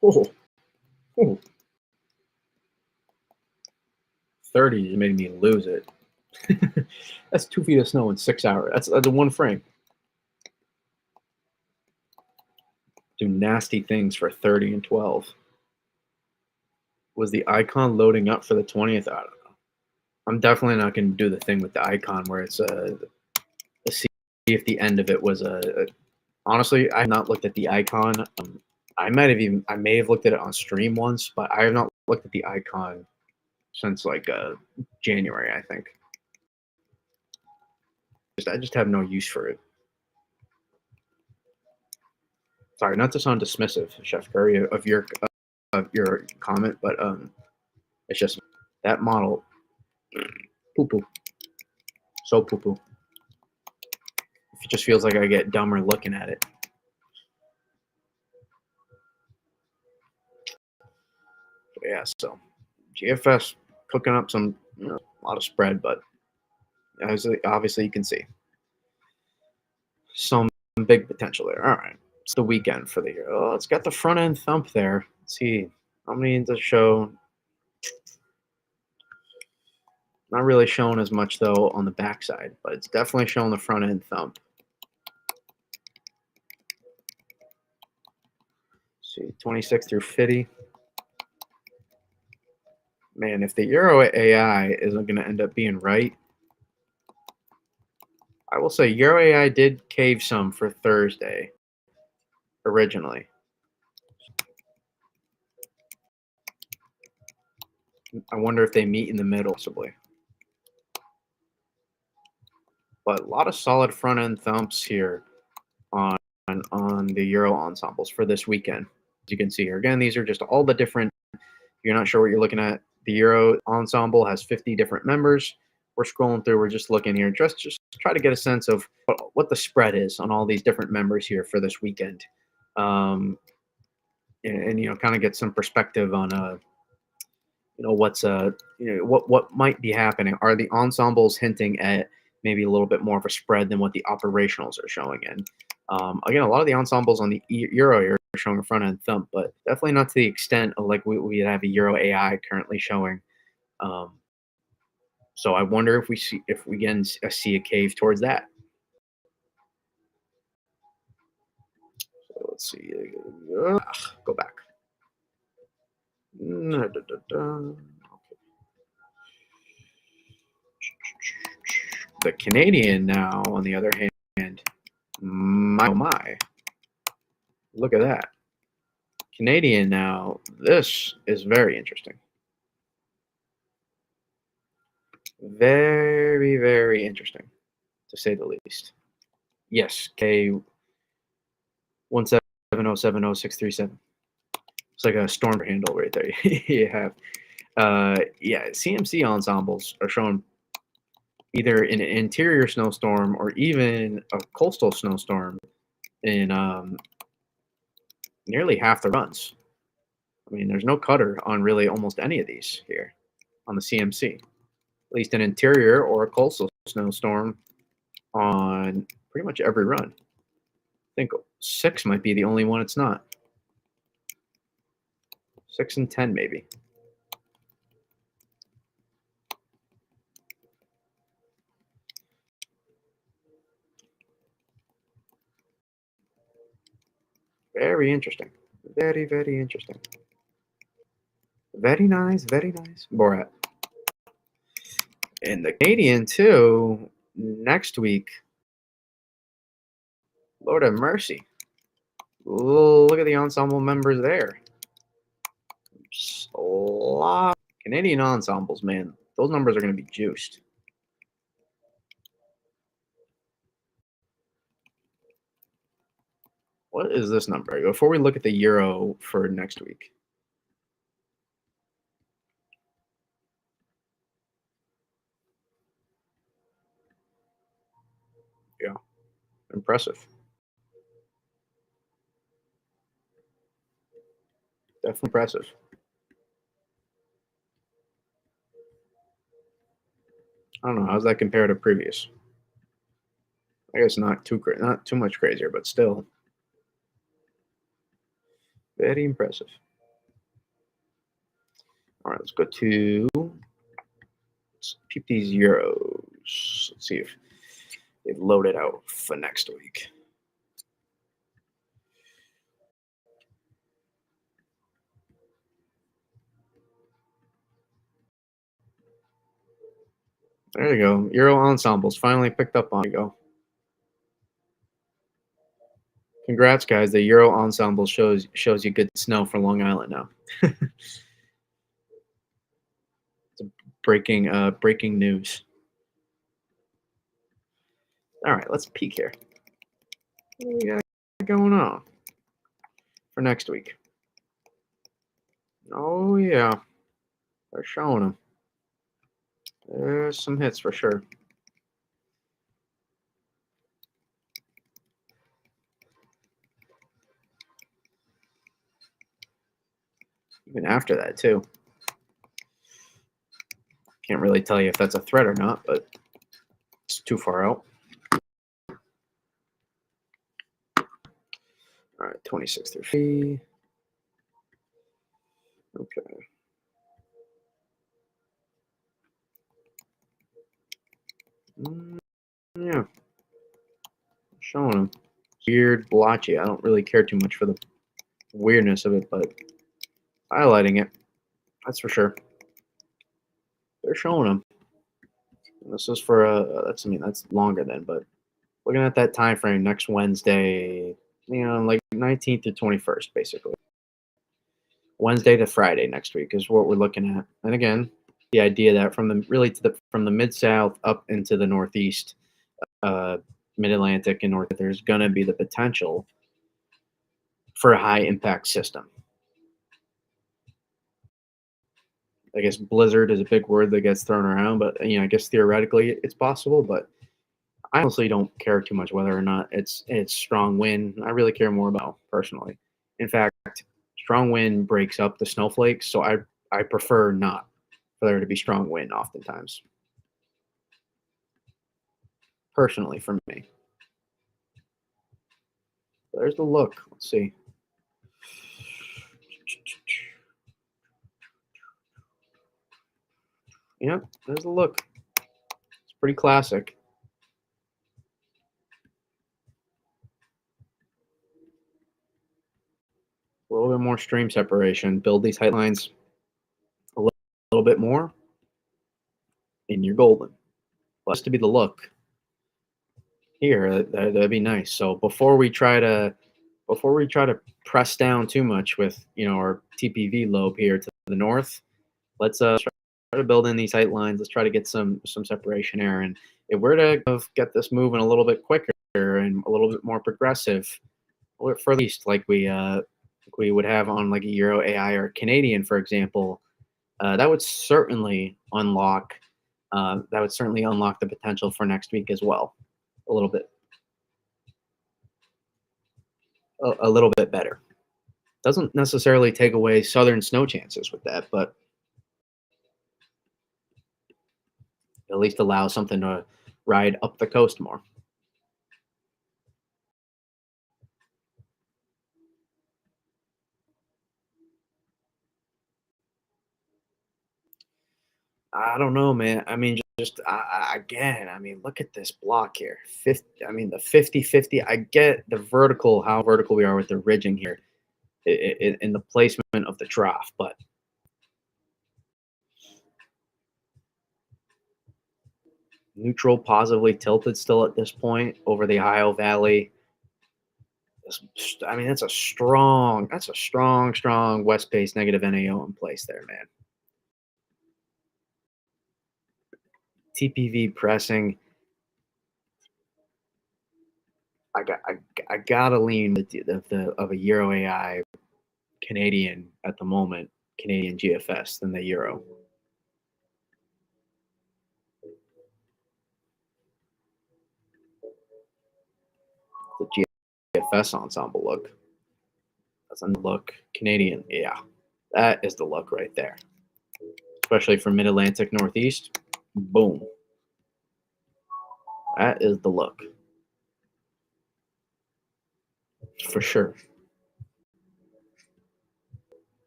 Oh, oh. 30 just made me lose it. That's 2 feet of snow in 6 hours. That's a one frame. Do nasty things for 30 and 12. Was the icon loading up for the 20th? I don't know. I'm definitely not going to do the thing with the icon where it's see if the end of it was a. Honestly, I have not looked at the icon. I may have looked at it on stream once, but I have not looked at the icon since like January, I think. I just have no use for it. Sorry, not to sound dismissive, Chef Curry, of your comment, but it's just that model, poo poo, so poo poo. It just feels like I get dumber looking at it. But yeah, so GFS cooking up some, a lot of spread, but obviously you can see some big potential there. All right, it's the weekend for the year. Oh, it's got the front end thump there. Let's see how many does it show. Not really showing as much though on the backside, but it's definitely showing the front end thump. Let's see, 26 through 50. Man, if the Euro AI isn't going to end up being right, I will say Euro AI did cave some for Thursday originally. I wonder if they meet in the middle, possibly. But a lot of solid front end thumps here on the Euro ensembles for this weekend. As you can see here, again, these are just all the different. If you're not sure what you're looking at, the Euro ensemble has 50 different members. We're scrolling through. We're just looking here, just try to get a sense of what the spread is on all these different members here for this weekend, and kind of get some perspective on what's what might be happening. Are the ensembles hinting at maybe a little bit more of a spread than what the operationals are showing in? Again, a lot of the ensembles on the Euro here showing a front end thump, but definitely not to the extent of like we have a Euro AI currently showing. Um, so I wonder if we again see a cave towards that. So let's see. Go back. The Canadian now, on the other hand, my oh my, look at that. Canadian now, this is very interesting. Very, very interesting, to say the least. Yes, K170700637. It's like a storm handle right there. You have, yeah, CMC ensembles are showing either an interior snowstorm or even a coastal snowstorm in nearly half the runs. I mean, there's no cutter on really almost any of these here on the CMC. At least an interior or a coastal snowstorm on pretty much every run. I think 6 might be the only one it's not. 6 and 10 maybe. Very interesting. Very, very interesting. Very nice, very nice. Borat. And the Canadian too, next week. Lord have mercy. Look at the ensemble members there. A lot. Canadian ensembles, man. Those numbers are going to be juiced. What is this number? Before we look at the Euro for next week. Yeah, impressive. Definitely impressive. I don't know. How's that compare to previous? I guess not too much crazier, but still very impressive. All right, let's go to let's peep these euros. Let's see if they've loaded out for next week. There you go. Euro ensembles finally picked up on. You go. Congrats, guys. The Euro ensemble shows you good snow for Long Island now. It's a breaking news. All right, let's peek here. What do we got going on for next week? Oh yeah, they're showing them. There's some hits for sure. Even after that too. Can't really tell you if that's a threat or not, but it's too far out. All right, 26 through 3. Okay. Yeah. Showing them. Weird, blotchy. I don't really care too much for the weirdness of it, but highlighting it, that's for sure. They're showing them. This is for that's longer than, but looking at that time frame next Wednesday, like 19th to 21st, basically. Wednesday to Friday next week is what we're looking at. And again, the idea that from the mid south up into the northeast, mid Atlantic and north, there's gonna be the potential for a high impact system. I guess blizzard is a big word that gets thrown around, but I guess theoretically it's possible. But I honestly don't care too much whether or not it's strong wind. I really care more about personally. In fact, strong wind breaks up the snowflakes, so I prefer not for there to be strong wind oftentimes. Personally, for me. There's the look. Let's see. Yep, there's a look. It's pretty classic. A little bit more stream separation. Build these height lines a little bit more, and you're golden. But to be the look here, that'd be nice. So before we try to press down too much with our TPV lobe here to the north, let's try to build in these height lines. Let's try to get some separation there. And if we're to get this moving a little bit quicker and a little bit more progressive, or for at least like we would have on like a Euro AI or Canadian, for example, that would certainly unlock the potential for next week as well. A little bit, a little bit better. Doesn't necessarily take away southern snow chances with that, but at least allow something to ride up the coast more. I don't know, man. I mean, just again, I mean, look at this block here. 50, I mean, the 50-50. I get the vertical, how vertical we are with the ridging here in the placement of the trough, but neutral, positively tilted still at this point over the Ohio Valley. I mean, that's a strong west base negative NAO in place there, man. TPV pressing. I gotta lean of a Euro AI Canadian at the moment, Canadian GFS than the Euro. The GFS ensemble look. That's a look. Canadian, yeah. That is the look right there. Especially for mid Atlantic Northeast. Boom. That is the look. For sure.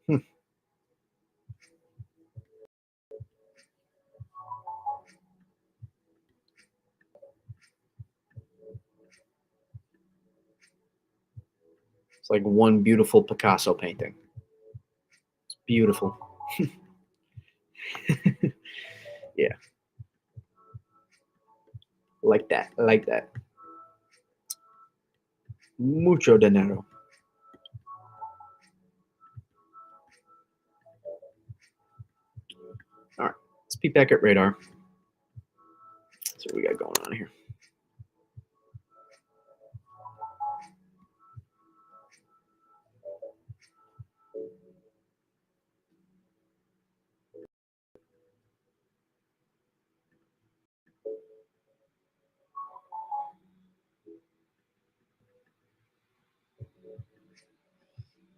Hmm. It's like one beautiful Picasso painting. It's beautiful. Yeah. Like that. Like that. Mucho dinero. All right. Let's peek back at radar. See what we got going on here.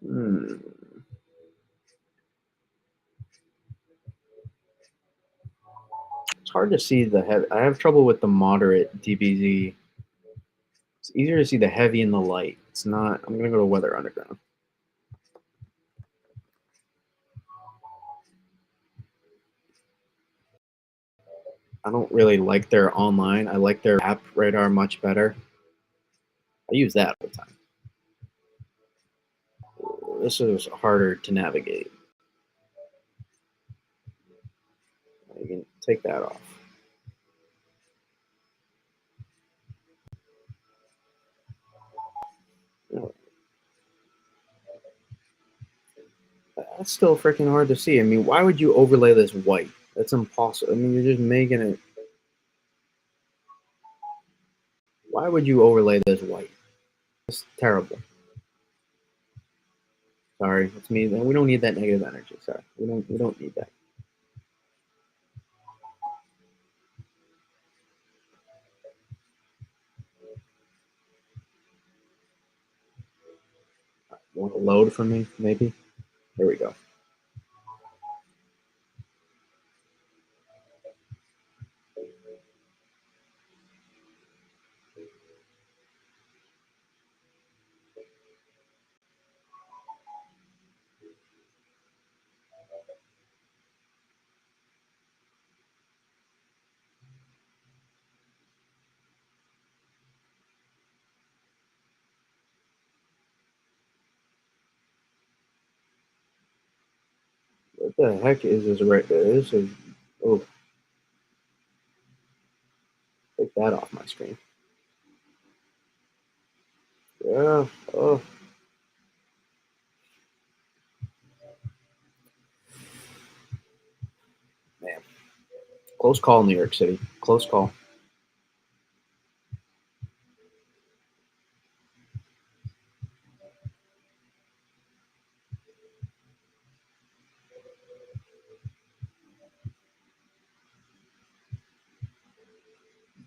Hmm. It's hard to see the heavy. I have trouble with the moderate DBZ. It's easier to see the heavy and the light. It's not. I'm gonna go to Weather Underground. I don't really like their online. I like their app radar much better. I use that all the time. This is harder to navigate. You can take that off. You know, that's still freaking hard to see. I mean, why would you overlay this white? That's impossible. I mean, you're just making it. Why would you overlay this white? It's terrible. Sorry, it's me. We don't need that negative energy. Sorry, we don't need that. Want to load for me, maybe? There we go. What the heck is this right there? This is, oh, take that off my screen. Yeah, oh, man. Close call, New York City. Close call.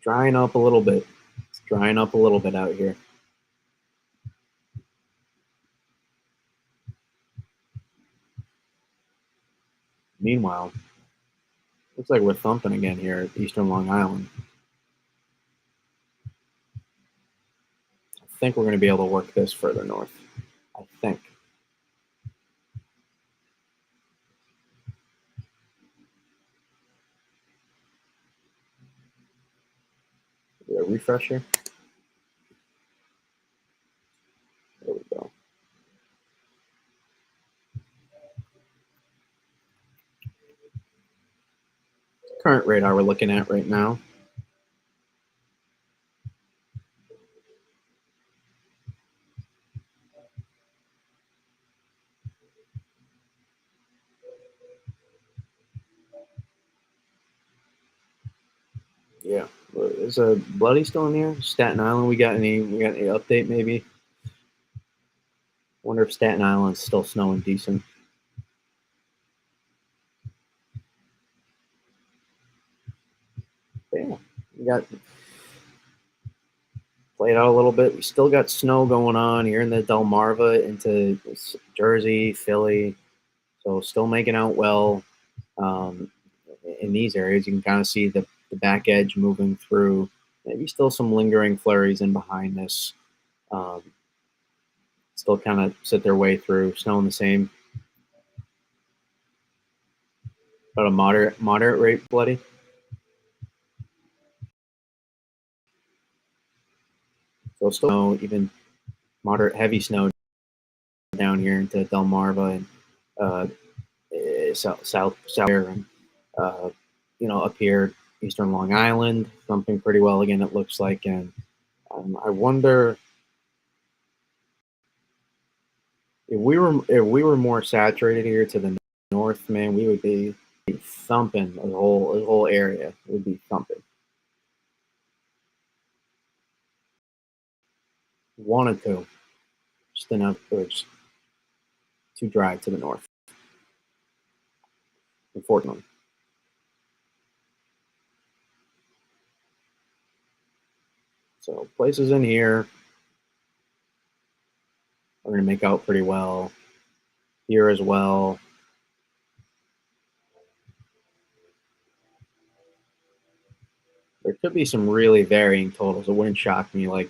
Drying up a little bit. It's drying up a little bit out here. Meanwhile, looks like we're thumping again here at Eastern Long Island. I think we're going to be able to work this further north. I think. Do a refresh here. There we go. Current radar we're looking at right now. Yeah. Is a bloody still in here? Staten Island. We got any update maybe? Wonder if Staten Island's still snowing decent. But yeah. We got played out a little bit. We still got snow going on here in the Delmarva into Jersey, Philly. So still making out well. Um, in these areas, you can kind of see the back edge moving through. Maybe still some lingering flurries in behind this. Um, still kind of sit their way through. Snow in the same, about a moderate rate, bloody. So still snow, even moderate heavy snow down here into Delmarva and uh, south here, and uh, up here eastern Long Island, thumping pretty well again. It looks like, and I wonder if we were more saturated here to the north, man, we would be thumping the whole area. It would be thumping. Wanted to, just enough. It was too dry to the north, unfortunately. So places in here are going to make out pretty well. Here as well. There could be some really varying totals. It wouldn't shock me, like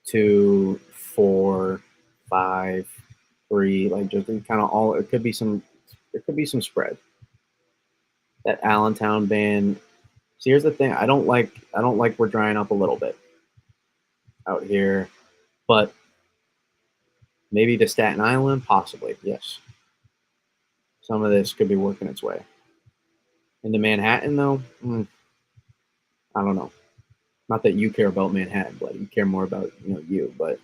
2, 4, 5, 3, like just kind of all. It could be some. There could be some spread. That Allentown band. See, here's the thing. I don't like we're drying up a little bit out here, but maybe to Staten Island, possibly. Yes, some of this could be working its way into Manhattan, though. I don't know. Not that you care about Manhattan, but you care more about you. But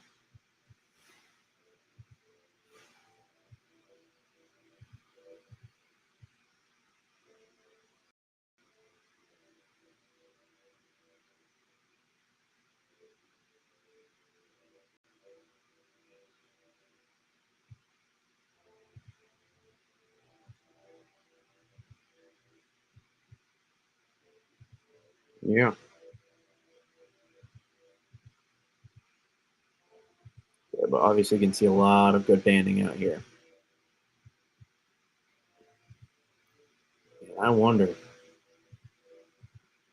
yeah, yeah, but obviously you can see a lot of good banding out here. And I wonder,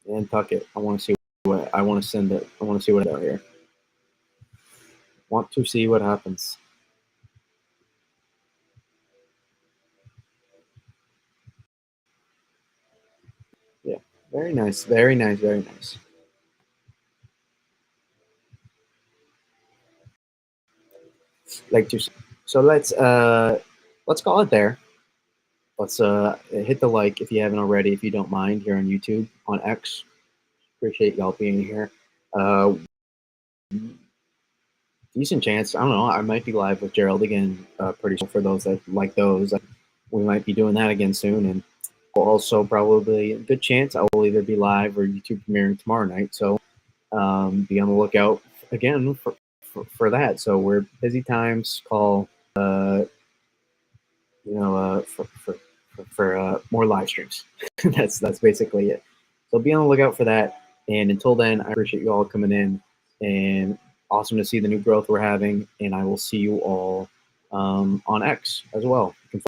Nantucket. I want to see what I want to send it. I want to see what out here. Want to see what happens. Yeah, very nice, very nice, very nice. Like to. So let's call it there. let's hit the like if you haven't already, if you don't mind, here on YouTube, on X. Appreciate y'all being here. Uh, Decent chance. I don't know. I might be live with Gerald again pretty soon. For those that like those, we might be doing that again soon. And also probably a good chance I will either be live or YouTube premiering tomorrow night. So be on the lookout again for that. So we're busy times. Call for more live streams. That's basically it. So be on the lookout for that. And until then, I appreciate you all coming in, and awesome to see the new growth we're having. And I will see you all on X as well.